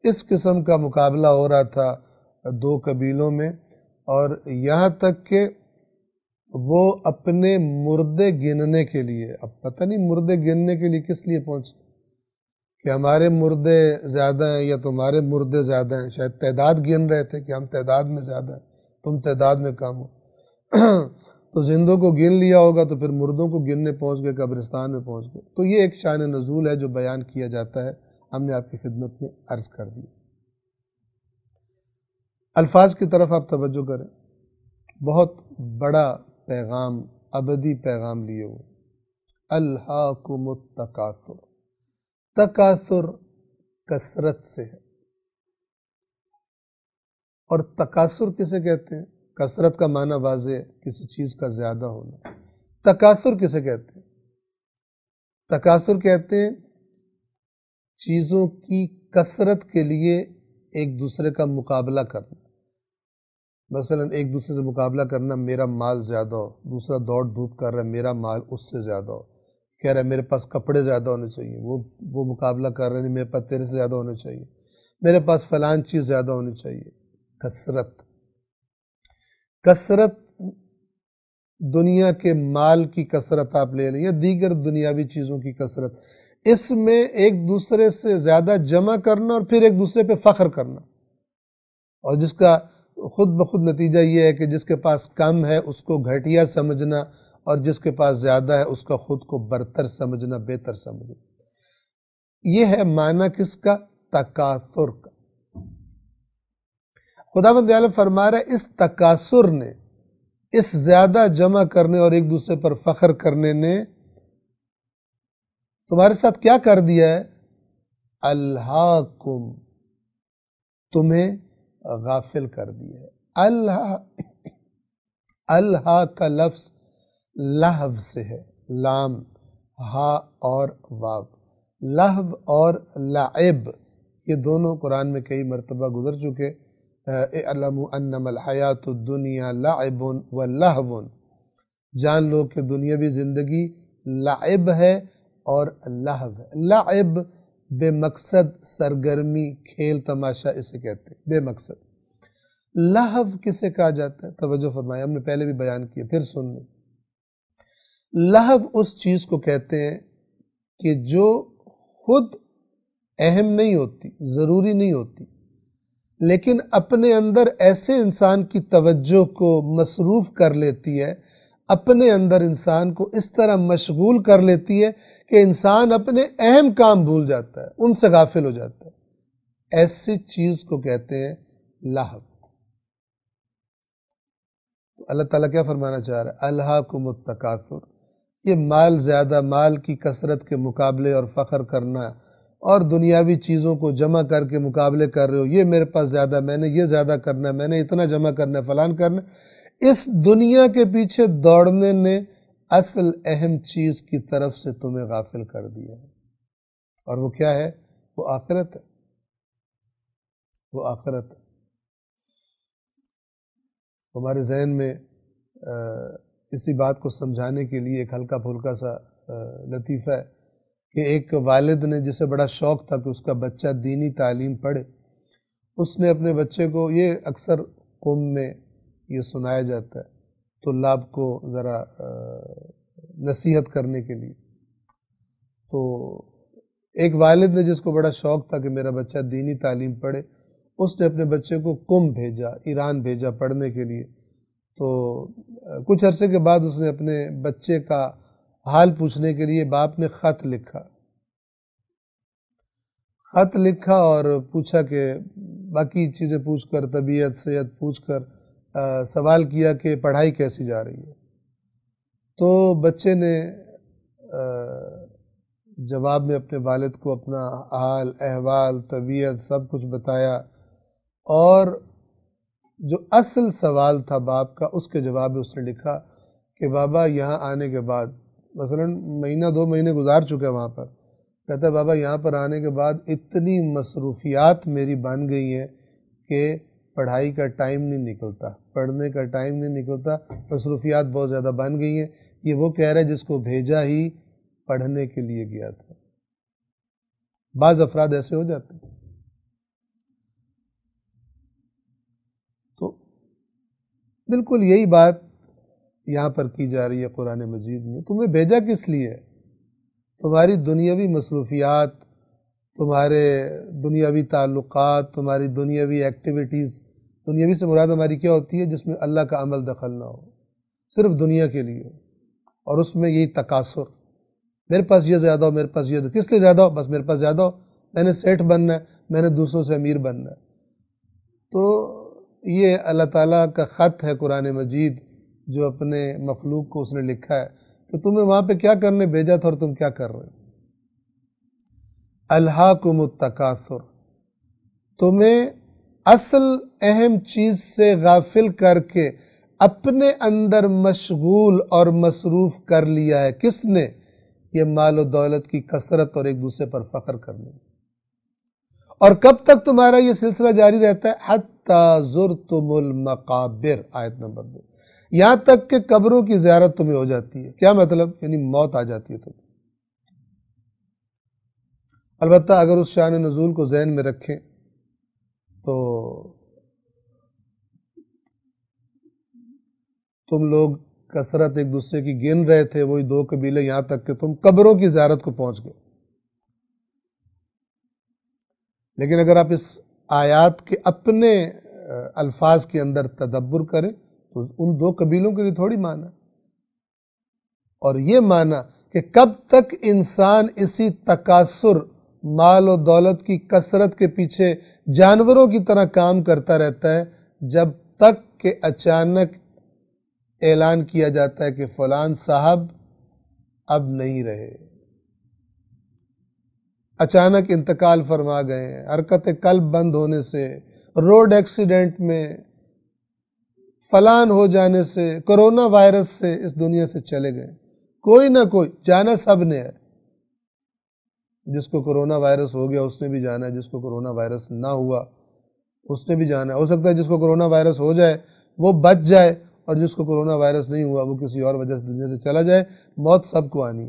اس قسم کا مقابلہ ہو رہا تھا دو قبیلوں میں، اور یہاں تک کہ وہ اپنے مردے گننے کے لیے، اب پتہ نہیں مردے گننے کے لیے کس لیے پہنچے کہ ہمارے مردے زیادہ ہیں یا تمہارے مردے زیادہ ہیں، شاید تعداد گن رہے تھے کہ ہم تعداد میں زیادہ ہیں، تم تعداد میں کم ہو۔ تو زندوں کو گن لیا ہوگا تو پھر مردوں کو گننے پہنچ گئے، قبرستان میں پہنچ گئے۔ تو یہ ایک شان نزول ہے جو بیان کیا جاتا ہے، ہم نے آپ کی خدمت میں عرض کر دی۔ الفاظ کی طرف آپ توجہ کریں، بہت بڑا پیغام، ابدی پیغام لیے ہوئے، الہاکم التکاثر۔ تکاثر کثرت سے ہے، اور تکاثر کسے کہتے ہیں؟ کثرت کا معنی واضح ہے، کسی چیز کا زیادہ ہونا۔ تکاثر کسے کہتے ہیں؟ تکاثر کہتے ہیں چیزوں کی کثرت کے لیے ایک دوسرے کا مقابلہ کرنا۔ مثلا ایک دوسرے سے مقابلہ کرنا، میرا مال زیادہ ہو، دوسرا دوڑ دھوپ کر رہا ہے میرا مال اس سے زیادہ ہو، کہہ رہا ہے میرے پاس کپڑے زیادہ ہونے چاہیے، وہ مقابلہ کر رہے ہیں میرے پاس تیرے سے زیادہ ہونے چاہیے، میرے پاس فلان چیز زیادہ ہونی چاہیے۔ کثرت، کثرت دنیا کے مال کی کثرت آپ لے لیں یا دیگر دنیاوی چیزوں کی کثرت، اس میں ایک دوسرے سے زیادہ جمع کرنا اور پھر ایک دوسرے پہ فخر کرنا، اور جس کا خود بخود نتیجہ یہ ہے کہ جس کے پاس کم ہے اس کو گھٹیا سمجھنا، اور جس کے پاس زیادہ ہے اس کا خود کو برتر سمجھنا، بہتر سمجھنا۔ یہ ہے معنی کس کا؟ تکاثر کا۔ خداوند عالم فرما رہا ہے اس تکاثر نے، اس زیادہ جمع کرنے اور ایک دوسرے پر فخر کرنے نے تمہارے ساتھ کیا کر دیا ہے؟ الہاکم، تمہیں غافل کر دیا ہے۔ الہا کا لفظ لہو سے ہے، لام ہا اور واو۔ لہو اور لعب یہ دونوں قرآن میں کئی مرتبہ گزر چکے۔ اعلموا انما الحیات الدنیا لعب و لہو، جان لو کہ دنیاوی زندگی لعب ہے اور لہو ہے۔ لعب بے مقصد سرگرمی، کھیل تماشا اسے کہتے ہیں، بے مقصد۔ لہو کسے کہا جاتا ہے؟ توجہ فرمائیں، ہم نے پہلے بھی بیان کیا، پھر سن لیں۔ لہو اس چیز کو کہتے ہیں کہ جو خود اہم نہیں ہوتی، ضروری نہیں ہوتی، لیکن اپنے اندر ایسے انسان کی توجہ کو مصروف کر لیتی ہے، اپنے اندر انسان کو اس طرح مشغول کر لیتی ہے کہ انسان اپنے اہم کام بھول جاتا ہے، ان سے غافل ہو جاتا ہے۔ ایسی چیز کو کہتے ہیں لہو۔ اللہ تعالیٰ کیا فرمانا چاہ رہا ہے؟ الہاکم التکاثر، یہ مال زیادہ، مال کی کثرت کے مقابلے اور فخر کرنا، اور دنیاوی چیزوں کو جمع کر کے مقابلے کر رہے ہو، یہ میرے پاس زیادہ، میں نے یہ زیادہ کرنا ہے، میں نے اتنا جمع کرنا ہے، فلان کرنا ہے۔ اس دنیا کے پیچھے دوڑنے نے اصل اہم چیز کی طرف سے تمہیں غافل کر دیا ہے، اور وہ کیا ہے؟ وہ آخرت ہے، وہ آخرت ہے۔ ہمارے ذہن میں اسی بات کو سمجھانے کے لیے ایک ہلکا پھلکا سا لطیفہ ہے کہ ایک والد نے، جسے بڑا شوق تھا کہ اس کا بچہ دینی تعلیم پڑھے، اس نے اپنے بچے کو، یہ اکثر قوم میں یہ سنایا جاتا ہے طلاب کو ذرا نصیحت کرنے کے لیے، تو ایک والد نے جس کو بڑا شوق تھا کہ میرا بچہ دینی تعلیم پڑھے، اس نے اپنے بچے کو قم بھیجا، ایران بھیجا پڑھنے کے لیے۔ تو کچھ عرصے کے بعد اس نے اپنے بچے کا حال پوچھنے کے لیے باپ نے خط لکھا اور پوچھا کہ باقی چیزیں پوچھ کر، طبیعت صحت پوچھ کر سوال کیا کہ پڑھائی کیسی جا رہی ہے۔ تو بچے نے جواب میں اپنے والد کو اپنا حال احوال طبیعت سب کچھ بتایا، اور جو اصل سوال تھا باپ کا اس کے جواب میں اس نے لکھا کہ بابا یہاں آنے کے بعد مثلا مہینہ 2 مہینے گزار چکے وہاں پر، کہتا ہے بابا یہاں پر آنے کے بعد اتنی مصروفیات میری بن گئی ہیں کہ پڑھائی کا ٹائم نہیں نکلتا، پڑھنے کا ٹائم نہیں نکلتا، مصروفیات بہت زیادہ بن گئی ہیں۔ یہ وہ کہہ رہا ہے جس کو بھیجا ہی پڑھنے کے لیے گیا تھا۔ بعض افراد ایسے ہو جاتے ہیں۔ تو بالکل یہی بات یہاں پر کی جا رہی ہے قرآن مجید میں، تمہیں بھیجا کس لیے ہے؟ تمہاری دنیاوی مصروفیات، تمہارے دنیاوی تعلقات، تمہاری دنیاوی ایکٹیویٹیز، دنیاوی سے مراد ہماری کیا ہوتی ہے؟ جس میں اللہ کا عمل دخل نہ ہو، صرف دنیا کے لیے ہو، اور اس میں یہی تکاثر، میرے پاس یہ زیادہ ہو، میرے پاس یہ کس لیے زیادہ ہو؟ بس میرے پاس زیادہ ہو، میں نے سیٹھ بننا ہے، میں نے دوسروں سے امیر بننا ہے۔ تو یہ اللہ تعالیٰ کا خط ہے قرآن مجید جو اپنے مخلوق کو اس نے لکھا ہے کہ تمہیں وہاں پہ کیا کرنے بھیجا تھا اور تم کیا کر رہے ہو۔ الہاکم التکاثر، تمہیں اصل اہم چیز سے غافل کر کے اپنے اندر مشغول اور مصروف کر لیا ہے۔ کس نے؟ یہ مال و دولت کی کثرت اور ایک دوسرے پر فخر کرنے۔ اور کب تک تمہارا یہ سلسلہ جاری رہتا ہے؟ حتی زرتم المقابر، آیت نمبر 2، یہاں تک کہ قبروں کی زیارت تمہیں ہو جاتی ہے۔ کیا مطلب؟ یعنی موت آ جاتی ہے تمہیں۔ البتہ اگر اس شان نزول کو ذہن میں رکھیں تو تم لوگ کثرت ایک دوسرے کی گن رہے تھے، وہی 2 قبیلے، یہاں تک کہ تم قبروں کی زیارت کو پہنچ گئے۔ لیکن اگر آپ اس آیات کے اپنے الفاظ کے اندر تدبر کریں تو ان 2 قبیلوں کے لیے تھوڑی معنی، اور یہ معنی کہ کب تک انسان اسی تکاثر، مال و دولت کی کثرت کے پیچھے جانوروں کی طرح کام کرتا رہتا ہے، جب تک کہ اچانک اعلان کیا جاتا ہے کہ فلان صاحب اب نہیں رہے، اچانک انتقال فرما گئے ہیں، حرکت قلب بند ہونے سے، روڈ ایکسیڈنٹ میں، فلان ہو جانے سے، کرونا وائرس سے اس دنیا سے چلے گئے۔ کوئی نہ کوئی جانا سب نے ہے۔ جس کو کرونا وائرس ہو گیا اس نے بھی جانا ہے، جس کو کرونا وائرس نہ ہوا اس نے بھی جانا ہے۔ ہو سکتا ہے جس کو کرونا وائرس ہو جائے وہ بچ جائے، اور جس کو کرونا وائرس نہیں ہوا وہ کسی اور وجہ سے دنیا سے چلا جائے۔ موت سب کو آنی۔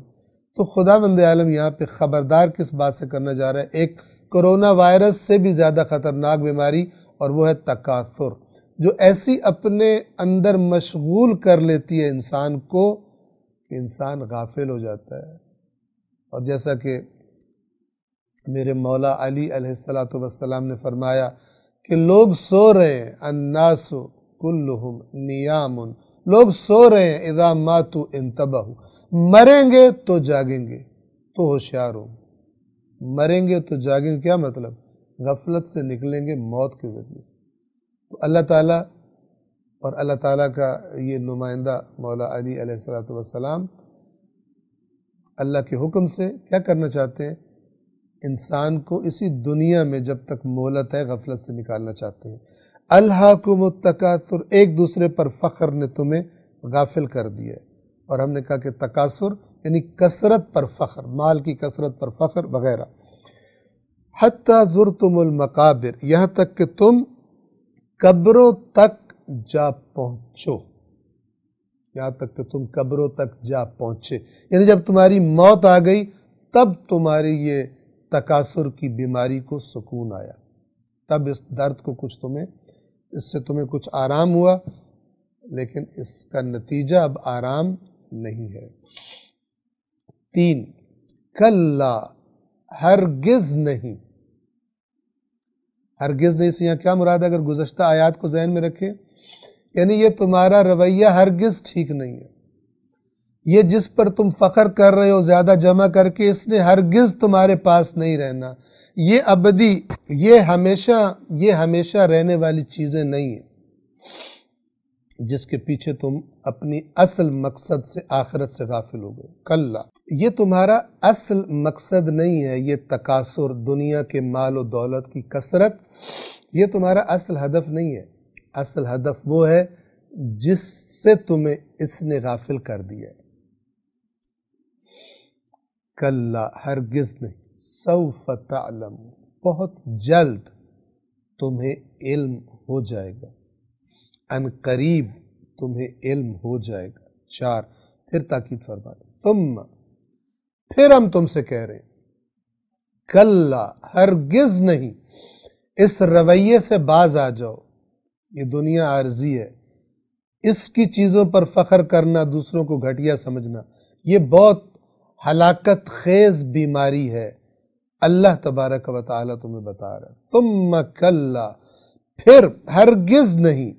تو خداوند عالم یہاں پہ خبردار کس بات سے کرنا جا رہا ہے؟ ایک کرونا وائرس سے بھی زیادہ خطرناک بیماری، اور وہ ہے تکاثر، جو ایسی اپنے اندر مشغول کر لیتی ہے انسان کو کہ انسان غافل ہو جاتا ہے۔ اور جیسا کہ میرے مولا علی علیہ السلام نے فرمایا کہ لوگ سو رہے ہیں، الناس کلہم نیام، لوگ سو رہے ہیں، اذا ماتوا انتبہوا، مریں گے تو جاگیں گے تو ہوشیار ہوں۔ مریں گے تو جاگیں گے، کیا مطلب؟ غفلت سے نکلیں گے موت کے ذریعے سے۔ تو اللہ تعالیٰ اور اللہ تعالیٰ کا یہ نمائندہ مولا علی علیہ السلام اللہ کے حکم سے کیا کرنا چاہتے ہیں؟ انسان کو اسی دنیا میں جب تک مہلت ہے غفلت سے نکالنا چاہتے ہیں۔ الہاکم التکاثر، ایک دوسرے پر فخر نے تمہیں غافل کر دیا ہے۔ اور ہم نے کہا کہ تکاثر یعنی کثرت پر فخر، مال کی کثرت پر فخر وغیرہ۔ حتی زرتم المقابر، یہاں تک کہ تم قبروں تک جا پہنچو، یہاں تک کہ تم قبروں تک جا پہنچے، یعنی جب تمہاری موت آ گئی تب تمہاری یہ تکاثر کی بیماری کو سکون آیا، تب اس درد کو اس سے تمہیں کچھ آرام ہوا، لیکن اس کا نتیجہ اب آرام نہیں ہے۔ 3، کلا، ہرگز نہیں، ہرگز نہیں سے یہاں کیا مراد ہے؟ اگر گزشتہ آیات کو ذہن میں رکھیں، یعنی یہ تمہارا رویہ ہرگز ٹھیک نہیں ہے، یہ جس پر تم فخر کر رہے ہو زیادہ جمع کر کے، اس نے ہرگز تمہارے پاس نہیں رہنا، یہ ابدی، یہ ہمیشہ رہنے والی چیزیں نہیں ہیں جس کے پیچھے تم اپنی اصل مقصد سے، آخرت سے غافل ہو گئے۔ کلا، یہ تمہارا اصل مقصد نہیں ہے، یہ تکاثر، دنیا کے مال و دولت کی کثرت، یہ تمہارا اصل ہدف نہیں ہے۔ اصل ہدف وہ ہے جس سے تمہیں اس نے غافل کر دیا ہے۔ کلا، ہرگز نہیں، سوف تعلم، بہت جلد تمہیں علم ہو جائے گا، ان قریب تمہیں علم ہو جائے گا۔ 4، پھر تاکید فرما دیں، ثم، پھر ہم تم سے کہہ رہے ہیں، کلا، ہرگز نہیں، اس رویے سے باز آ جاؤ۔ یہ دنیا عارضی ہے، اس کی چیزوں پر فخر کرنا، دوسروں کو گھٹیا سمجھنا، یہ بہت ہلاکت خیز بیماری ہے۔ اللہ تبارک و تعالیٰ تمہیں بتا رہا ہے، ثم کلا، پھر ہرگز نہیں،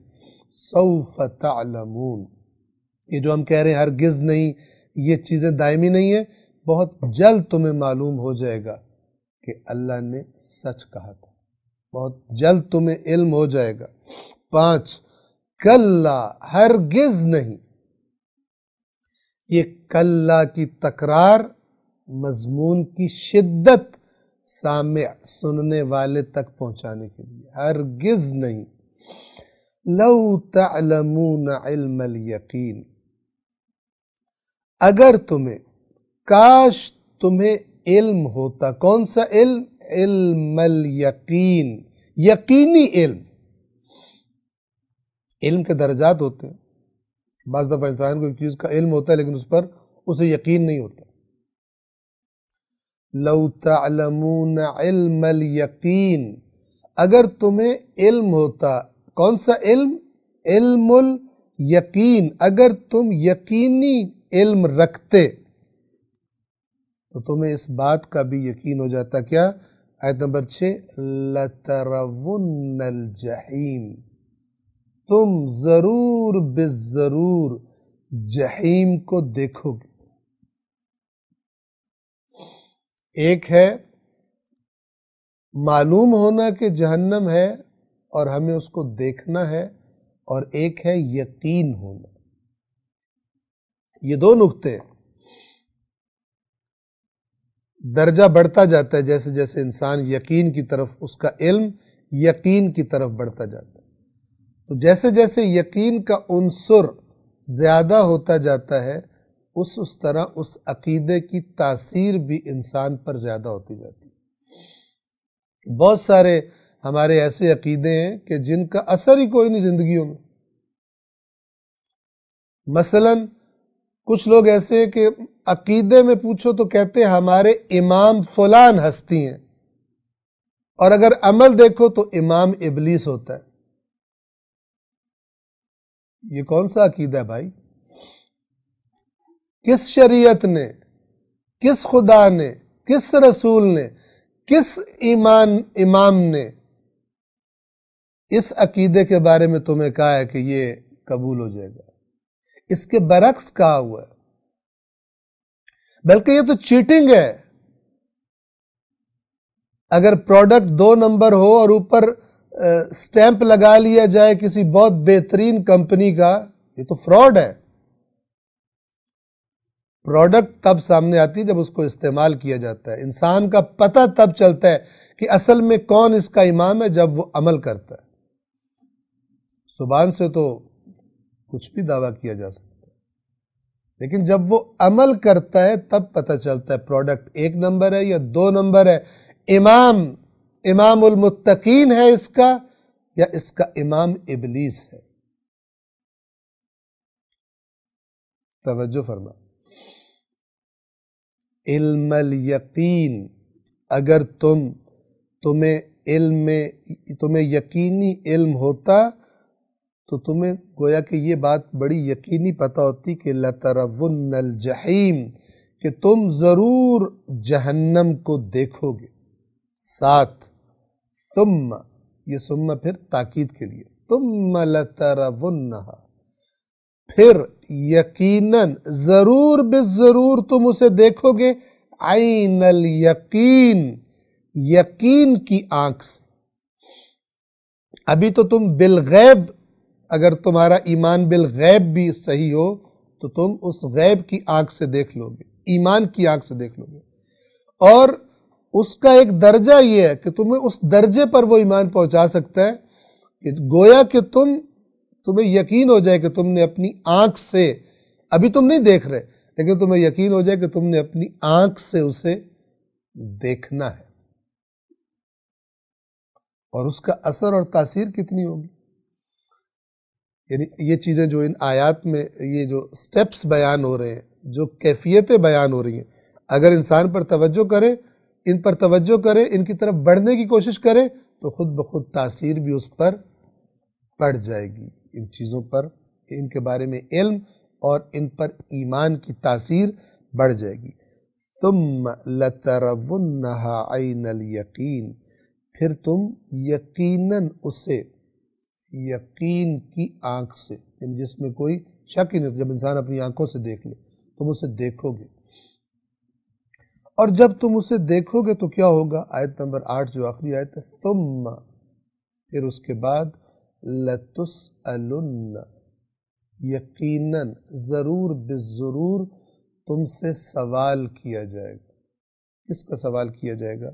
سوف تعلمون، یہ جو ہم کہہ رہے ہیں ہرگز نہیں، یہ چیزیں دائمی نہیں ہیں، بہت جلد تمہیں معلوم ہو جائے گا کہ اللہ نے سچ کہا تھا، بہت جلد تمہیں علم ہو جائے گا۔ 5، کلا، ہرگز نہیں، یہ کلا کی تکرار مضمون کی شدت سامع، سننے والے تک پہنچانے کے لیے، ہرگز نہیں، لو تعلمون علم الیقین، اگر تمہیں، کاش تمہیں علم ہوتا، کون سا علم؟ علم الیقین، یقینی علم۔ علم کے درجات ہوتے ہیں، بعض دفعہ انسان کو ایک چیز کا علم ہوتا ہے لیکن اس پر اسے یقین نہیں ہوتا۔ لو تعلمون علم الیقین، اگر تمہیں علم ہوتا، کون سا علم؟ علم الیقین، اگر تم یقینی علم رکھتے تو تمہیں اس بات کا بھی یقین ہو جاتا، کیا؟ آیت نمبر 6، لَتَرَوُنَّ الْجَحِيمِ، تم ضرور بالضرور جہیم کو دیکھو گے۔ ایک ہے معلوم ہونا کہ جہنم ہے اور ہمیں اس کو دیکھنا ہے، اور ایک ہے یقین ہونا۔ یہ دو نقطے ہیں، درجہ بڑھتا جاتا ہے جیسے جیسے انسان یقین کی طرف، اس کا علم یقین کی طرف بڑھتا جاتا ہے، تو جیسے جیسے یقین کا عنصر زیادہ ہوتا جاتا ہے، اس طرح اس عقیدے کی تاثیر بھی انسان پر زیادہ ہوتی جاتی ہے۔ بہت سارے ہمارے ایسے عقیدے ہیں کہ جن کا اثر ہی کوئی نہیں زندگیوں میں۔ مثلا کچھ لوگ ایسے ہیں کہ عقیدے میں پوچھو تو کہتے ہیں ہمارے امام فلان ہستی ہیں، اور اگر عمل دیکھو تو امام ابلیس ہوتا ہے۔ یہ کون سا عقیدہ ہے بھائی؟ کس شریعت نے، کس خدا نے، کس رسول نے، کس امام نے اس عقیدے کے بارے میں تمہیں کہا ہے کہ یہ قبول ہو جائے گا؟ اس کے برعکس کہا ہوا ہے، بلکہ یہ تو چیٹنگ ہے۔ اگر پروڈکٹ 2 نمبر ہو اور اوپر سٹیمپ لگا لیا جائے کسی بہت بہترین کمپنی کا، یہ تو فراڈ ہے۔ پروڈکٹ تب سامنے آتی ہے جب اس کو استعمال کیا جاتا ہے، انسان کا پتہ تب چلتا ہے کہ اصل میں کون اس کا امام ہے، جب وہ عمل کرتا ہے۔ زبان سے تو کچھ بھی دعویٰ کیا جا سکتا ہے، لیکن جب وہ عمل کرتا ہے تب پتہ چلتا ہے پروڈکٹ 1 نمبر ہے یا 2 نمبر ہے، امام المتقین ہے اس کا، یا اس کا امام ابلیس ہے۔ توجہ فرما، علم الیقین، اگر تمہیں یقینی علم ہوتا تو تمہیں گویا کہ یہ بات بڑی یقینی پتہ ہوتی کہ لَتَرَوُنَّ الْجَحِيمِ، کہ تم ضرور جہنم کو دیکھو گے۔ 7، ثم، یہ ثم پھر تاکید کے لیے، ثم لَتَرَوُنَّهَا، پھر یقیناً، ضرور بالضرور تم اسے دیکھو گے، عین الیقین، یقین کی آنکھ سے۔ ابھی تو تم بالغیب، اگر تمہارا ایمان بالغیب بھی صحیح ہو تو تم اس غیب کی آنکھ سے دیکھ لو گے، ایمان کی آنکھ سے دیکھ لو گے، اور اس کا ایک درجہ یہ ہے کہ تمہیں اس درجے پر وہ ایمان پہنچا سکتا ہے کہ گویا کہ تمہیں یقین ہو جائے کہ تم نے اپنی آنکھ سے، ابھی تم نہیں دیکھ رہے لیکن تمہیں یقین ہو جائے کہ تم نے اپنی آنکھ سے اسے دیکھنا ہے، اور اس کا اثر اور تاثیر کتنی ہوگی۔ یعنی یہ چیزیں جو ان آیات میں یہ جو سٹیپس بیان ہو رہے ہیں، جو کیفیتیں بیان ہو رہی ہیں، اگر انسان پر توجہ کرے، ان پر توجہ کرے، ان کی طرف بڑھنے کی کوشش کرے، تو خود بخود تاثیر بھی اس پر پڑ جائے گی۔ ان چیزوں پر، ان کے بارے میں علم اور ان پر ایمان کی تاثیر بڑھ جائے گی۔ ثم لترونها عین الیقین، پھر تم یقیناً اسے یقین کی آنکھ سے، یعنی جس میں کوئی شک ہی نہیں، جب انسان اپنی آنکھوں سے دیکھ لے تم اسے دیکھو گے، اور جب تم اسے دیکھو گے تو کیا ہوگا؟ آیت نمبر 8 جو آخری آیت ہے، ثم، پھر اس کے بعد، لتسألن، یقیناً، ضرور بالضرور تم سے سوال کیا جائے گا۔ کس کا سوال کیا جائے گا؟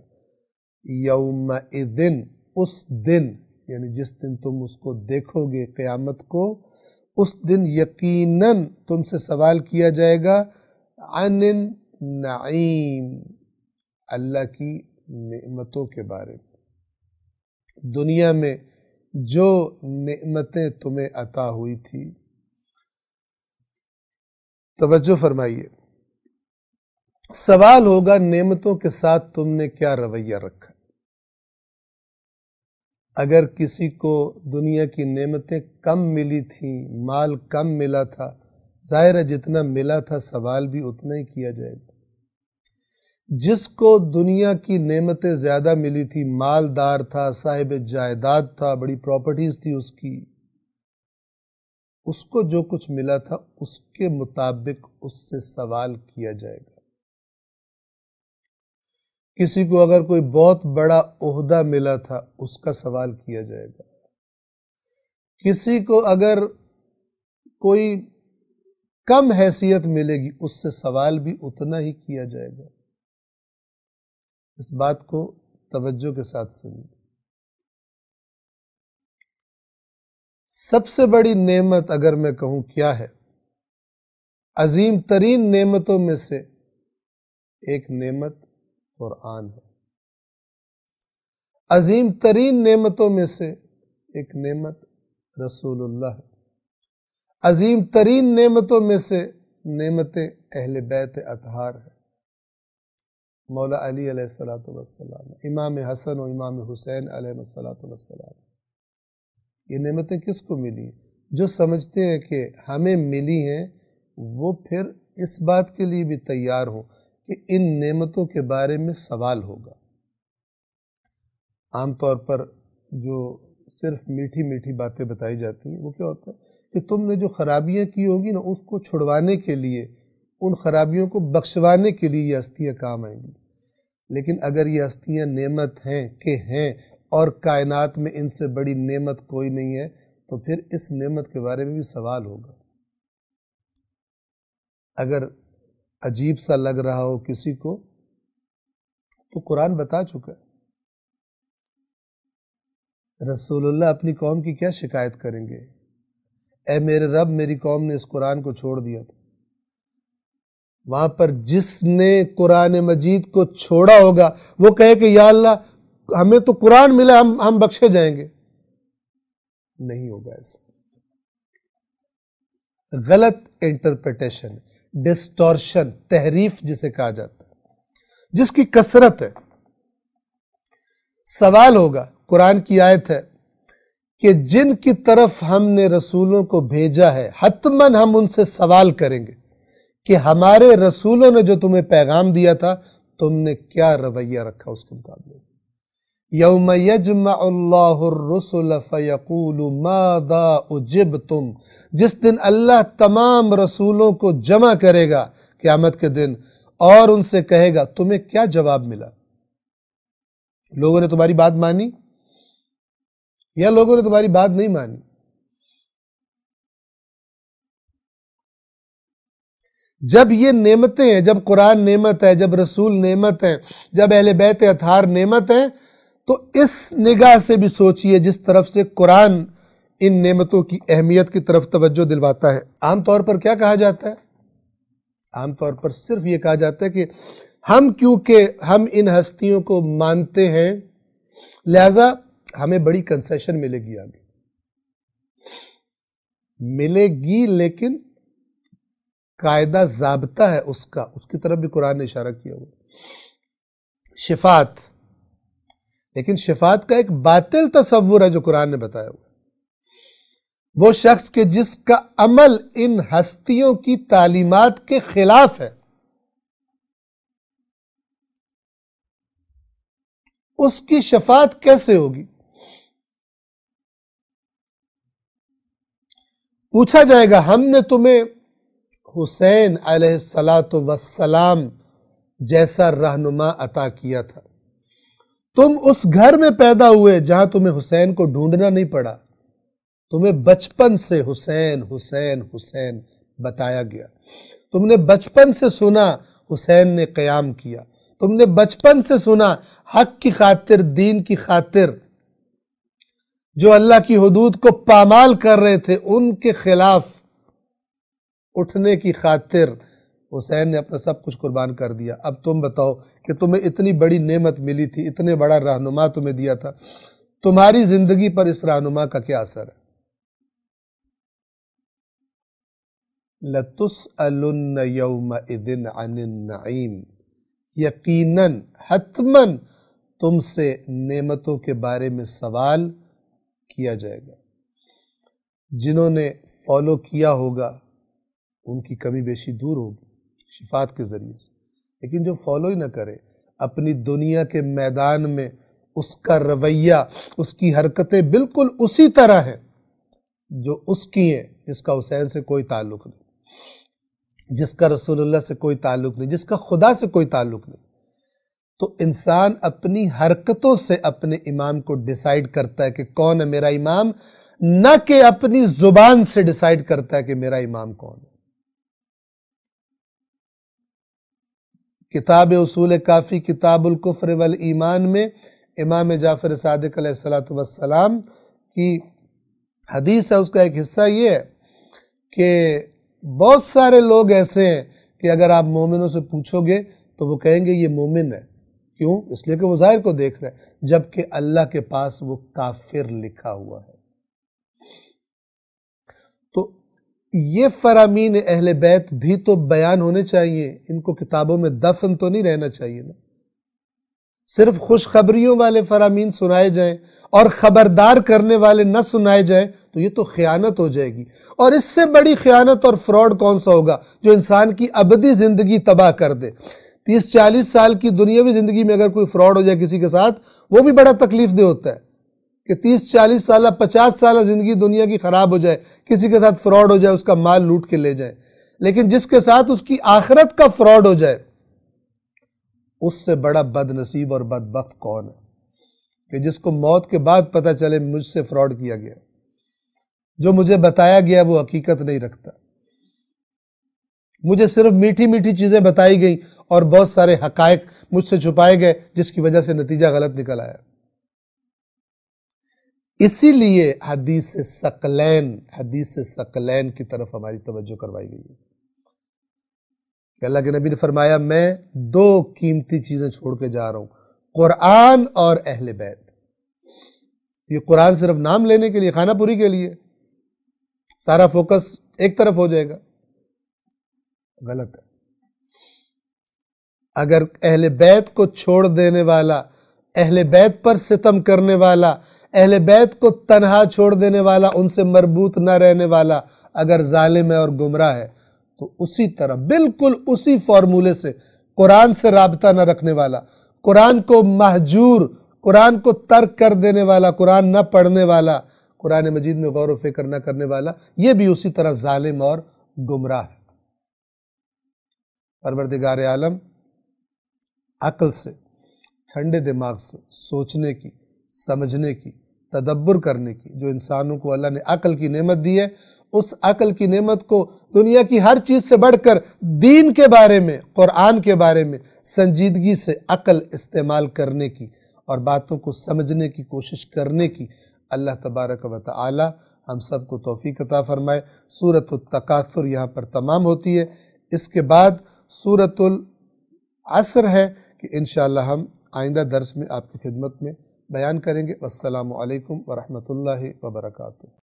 یومئذ، اس دن، یعنی جس دن تم اس کو دیکھو گے قیامت کو، اس دن یقیناً تم سے سوال کیا جائے گا عن النعیم، اللہ کی نعمتوں کے بارے میں، دنیا میں جو نعمتیں تمہیں عطا ہوئی تھی۔ توجہ فرمائیے، سوال ہوگا نعمتوں کے ساتھ تم نے کیا رویہ رکھا۔ اگر کسی کو دنیا کی نعمتیں کم ملی تھیں، مال کم ملا تھا، ظاہر ہے جتنا ملا تھا سوال بھی اتنا ہی کیا جائے گا۔ جس کو دنیا کی نعمتیں زیادہ ملی تھی، مالدار تھا، صاحب جائیداد تھا، بڑی پراپرٹیز تھی اس کی، اس کو جو کچھ ملا تھا اس کے مطابق اس سے سوال کیا جائے گا۔ کسی کو اگر کوئی بہت بڑا عہدہ ملا تھا اس کا سوال کیا جائے گا۔ کسی کو اگر کوئی کم حیثیت ملے گی اس سے سوال بھی اتنا ہی کیا جائے گا۔ اس بات کو توجہ کے ساتھ سنیے۔ سب سے بڑی نعمت اگر میں کہوں کیا ہے، عظیم ترین نعمتوں میں سے ایک نعمت قرآن ہے۔ عظیم ترین نعمتوں میں سے ایک نعمت رسول اللہ ہے۔ عظیم ترین نعمتوں میں سے نعمت اہل بیت اطہار ہے، مولا علی علیہ السلام، امام حسن و امام حسین علیہ السلام۔ یہ نعمتیں کس کو ملی؟ جو سمجھتے ہیں کہ ہمیں ملی ہیں وہ پھر اس بات کے لیے بھی تیار ہوں کہ ان نعمتوں کے بارے میں سوال ہوگا۔ عام طور پر جو صرف میٹھی میٹھی باتیں بتائی جاتی ہیں وہ کیا ہوتا ہے کہ تم نے جو خرابیاں کی ہوگی نا، اس کو چھڑوانے کے لیے، ان خرابیوں کو بخشوانے کے لیے یہ ہستیاں کام آئیں گی۔ لیکن اگر یہ ہستیاں نعمت ہیں کہ ہیں اور کائنات میں ان سے بڑی نعمت کوئی نہیں ہے، تو پھر اس نعمت کے بارے میں بھی سوال ہوگا۔ اگر عجیب سا لگ رہا ہو کسی کو تو قرآن بتا چکا ہے۔ رسول اللہ اپنی قوم کی کیا شکایت کریں گے؟ اے میرے رب، میری قوم نے اس قرآن کو چھوڑ دیا تھا۔ وہاں پر جس نے قرآن مجید کو چھوڑا ہوگا وہ کہے کہ یا اللہ ہمیں تو قرآن ملا، ہم بخشے جائیں گے۔ نہیں ہوگا ایسا۔ غلط انٹرپریٹیشن، ڈسٹورشن، تحریف جسے کہا جاتا ہے، جس کی کثرت ہے۔ سوال ہوگا، قرآن کی آیت ہے کہ جن کی طرف ہم نے رسولوں کو بھیجا ہے حتماً ہم ان سے سوال کریں گے کہ ہمارے رسولوں نے جو تمہیں پیغام دیا تھا تم نے کیا رویہ رکھا اس کے مقابلے میں۔ یوم یجمع اللہ الرسل فیقول ماذا اجبتم، جس دن اللہ تمام رسولوں کو جمع کرے گا قیامت کے دن اور ان سے کہے گا تمہیں کیا جواب ملا؟ لوگوں نے تمہاری بات مانی یا لوگوں نے تمہاری بات نہیں مانی؟ جب یہ نعمتیں ہیں، جب قرآن نعمت ہے، جب رسول نعمت ہے، جب اہل بیت اطہار نعمت ہے، تو اس نگاہ سے بھی سوچئے جس طرف سے قرآن ان نعمتوں کی اہمیت کی طرف توجہ دلواتا ہے۔ عام طور پر کیا کہا جاتا ہے؟ عام طور پر صرف یہ کہا جاتا ہے کہ کیونکہ ہم ان ہستیوں کو مانتے ہیں، لہذا ہمیں بڑی کنسیشن ملے گی آگے، ملے گی، لیکن قاعدہ ضابطہ ہے اس کا، اس کی طرف بھی قرآن نے اشارہ کیا ہوا۔ شفاعت، لیکن شفاعت کا ایک باطل تصور ہے جو قرآن نے بتایا ہوا۔ وہ شخص کہ جس کا عمل ان ہستیوں کی تعلیمات کے خلاف ہے، اس کی شفاعت کیسے ہوگی؟ پوچھا جائے گا ہم نے تمہیں حسین علیہ السلام جیسا رہنما عطا کیا تھا، تم اس گھر میں پیدا ہوئے جہاں تمہیں حسین کو ڈھونڈنا نہیں پڑا، تمہیں بچپن سے حسین حسین حسین بتایا گیا، تم نے بچپن سے سنا حسین نے قیام کیا، تم نے بچپن سے سنا حق کی خاطر، دین کی خاطر جو اللہ کی حدود کو پامال کر رہے تھے ان کے خلاف اٹھنے کی خاطر حسین نے اپنا سب کچھ قربان کر دیا۔ اب تم بتاؤ کہ تمہیں اتنی بڑی نعمت ملی تھی، اتنے بڑا رہنما تمہیں دیا تھا، تمہاری زندگی پر اس رہنما کا کیا اثر ہے؟ لَتُسْأَلُنَّ يَوْمَئِذٍ عَنِ النَّعِيمِ، یقیناً حتماً تم سے نعمتوں کے بارے میں سوال کیا جائے گا۔ جنہوں نے فالو کیا ہوگا ان کی کمی بیشی دور ہوگی شفاعت کے ذریعے سے، لیکن جو فالو ہی نہ کرے، اپنی دنیا کے میدان میں اس کا رویہ، اس کی حرکتیں بالکل اسی طرح ہیں جو اس کی ہیں، جس کا حسین سے کوئی تعلق نہیں، جس کا رسول اللہ سے کوئی تعلق نہیں، جس کا خدا سے کوئی تعلق نہیں، تو انسان اپنی حرکتوں سے اپنے امام کو ڈیسائیڈ کرتا ہے کہ کون ہے میرا امام، نہ کہ اپنی زبان سے ڈیسائیڈ کرتا ہے کہ میرا امام کون ہے۔ کتاب اصول کافی، کتاب الکفر والایمان میں امام جعفر صادق علیہ السلام کی حدیث ہے، اس کا ایک حصہ یہ ہے کہ بہت سارے لوگ ایسے ہیں کہ اگر آپ مومنوں سے پوچھو گے تو وہ کہیں گے یہ مومن ہے، کیوں؟ اس لیے کہ وہ ظاہر کو دیکھ رہے ہیں، جبکہ اللہ کے پاس وہ کافر لکھا ہوا ہے۔ تو یہ فرامین اہل بیت بھی تو بیان ہونے چاہیے، ان کو کتابوں میں دفن تو نہیں رہنا چاہیے نا۔ صرف خوشخبریوں والے فرامین سنائے جائیں اور خبردار کرنے والے نہ سنائے جائیں تو یہ تو خیانت ہو جائے گی، اور اس سے بڑی خیانت اور فراڈ کون سا ہوگا جو انسان کی ابدی زندگی تباہ کر دے۔ 30-40 سال کی دنیاوی زندگی میں اگر کوئی فراڈ ہو جائے کسی کے ساتھ، وہ بھی بڑا تکلیف دہ ہوتا ہے کہ 30-40 سالہ 50 سالہ زندگی دنیا کی خراب ہو جائے، کسی کے ساتھ فراڈ ہو جائے، اس کا مال لوٹ کے لے جائے، لیکن جس کے ساتھ اس کی آخرت کا فراڈ ہو جائے، اس سے بڑا بد نصیب اور بدبخت کون ہے کہ جس کو موت کے بعد پتہ چلے مجھ سے فراڈ کیا گیا، جو مجھے بتایا گیا وہ حقیقت نہیں رکھتا، مجھے صرف میٹھی میٹھی چیزیں بتائی گئیں اور بہت سارے حقائق مجھ سے چھپائے گئے جس کی وجہ سے نتیجہ غلط نکل آیا۔ اسی لیے حدیث ثقلین کی طرف ہماری توجہ کروائی گئی ہے کہ اللہ کے نبی نے فرمایا میں 2 قیمتی چیزیں چھوڑ کے جا رہا ہوں، قرآن اور اہل بیت۔ یہ قرآن صرف نام لینے کے لیے، خانہ پوری کے لیے، سارا فوکس ایک طرف ہو جائے گا، غلط ہے۔ اگر اہل بیت کو چھوڑ دینے والا، اہل بیت پر ستم کرنے والا، اہل بیت کو تنہا چھوڑ دینے والا، ان سے مربوط نہ رہنے والا اگر ظالم ہے اور گمراہ ہے، تو اسی طرح بالکل اسی فارمولے سے قرآن سے رابطہ نہ رکھنے والا، قرآن کو مہجور، قرآن کو ترک کر دینے والا، قرآن نہ پڑھنے والا، قرآن مجید میں غور و فکر نہ کرنے والا، یہ بھی اسی طرح ظالم اور گمراہ ہے۔ پروردگار عالم عقل سے، ٹھنڈے دماغ سے سوچنے کی، سمجھنے کی تدبر کرنے کی۔ جو انسانوں کو اللہ نے عقل کی نعمت دی ہے، اس عقل کی نعمت کو دنیا کی ہر چیز سے بڑھ کر دین کے بارے میں، قرآن کے بارے میں سنجیدگی سے عقل استعمال کرنے کی اور باتوں کو سمجھنے کی کوشش کرنے کی اللہ تبارک و تعالی ہم سب کو توفیق عطا فرمائے۔ سورۃ التکاثر یہاں پر تمام ہوتی ہے۔ اس کے بعد سورۃ العصر ہے کہ انشاءاللہ ہم آئندہ درس میں آپ کی خدمت میں بیان کریں گے۔ والسلام علیکم ورحمۃ اللہ وبرکاتہ۔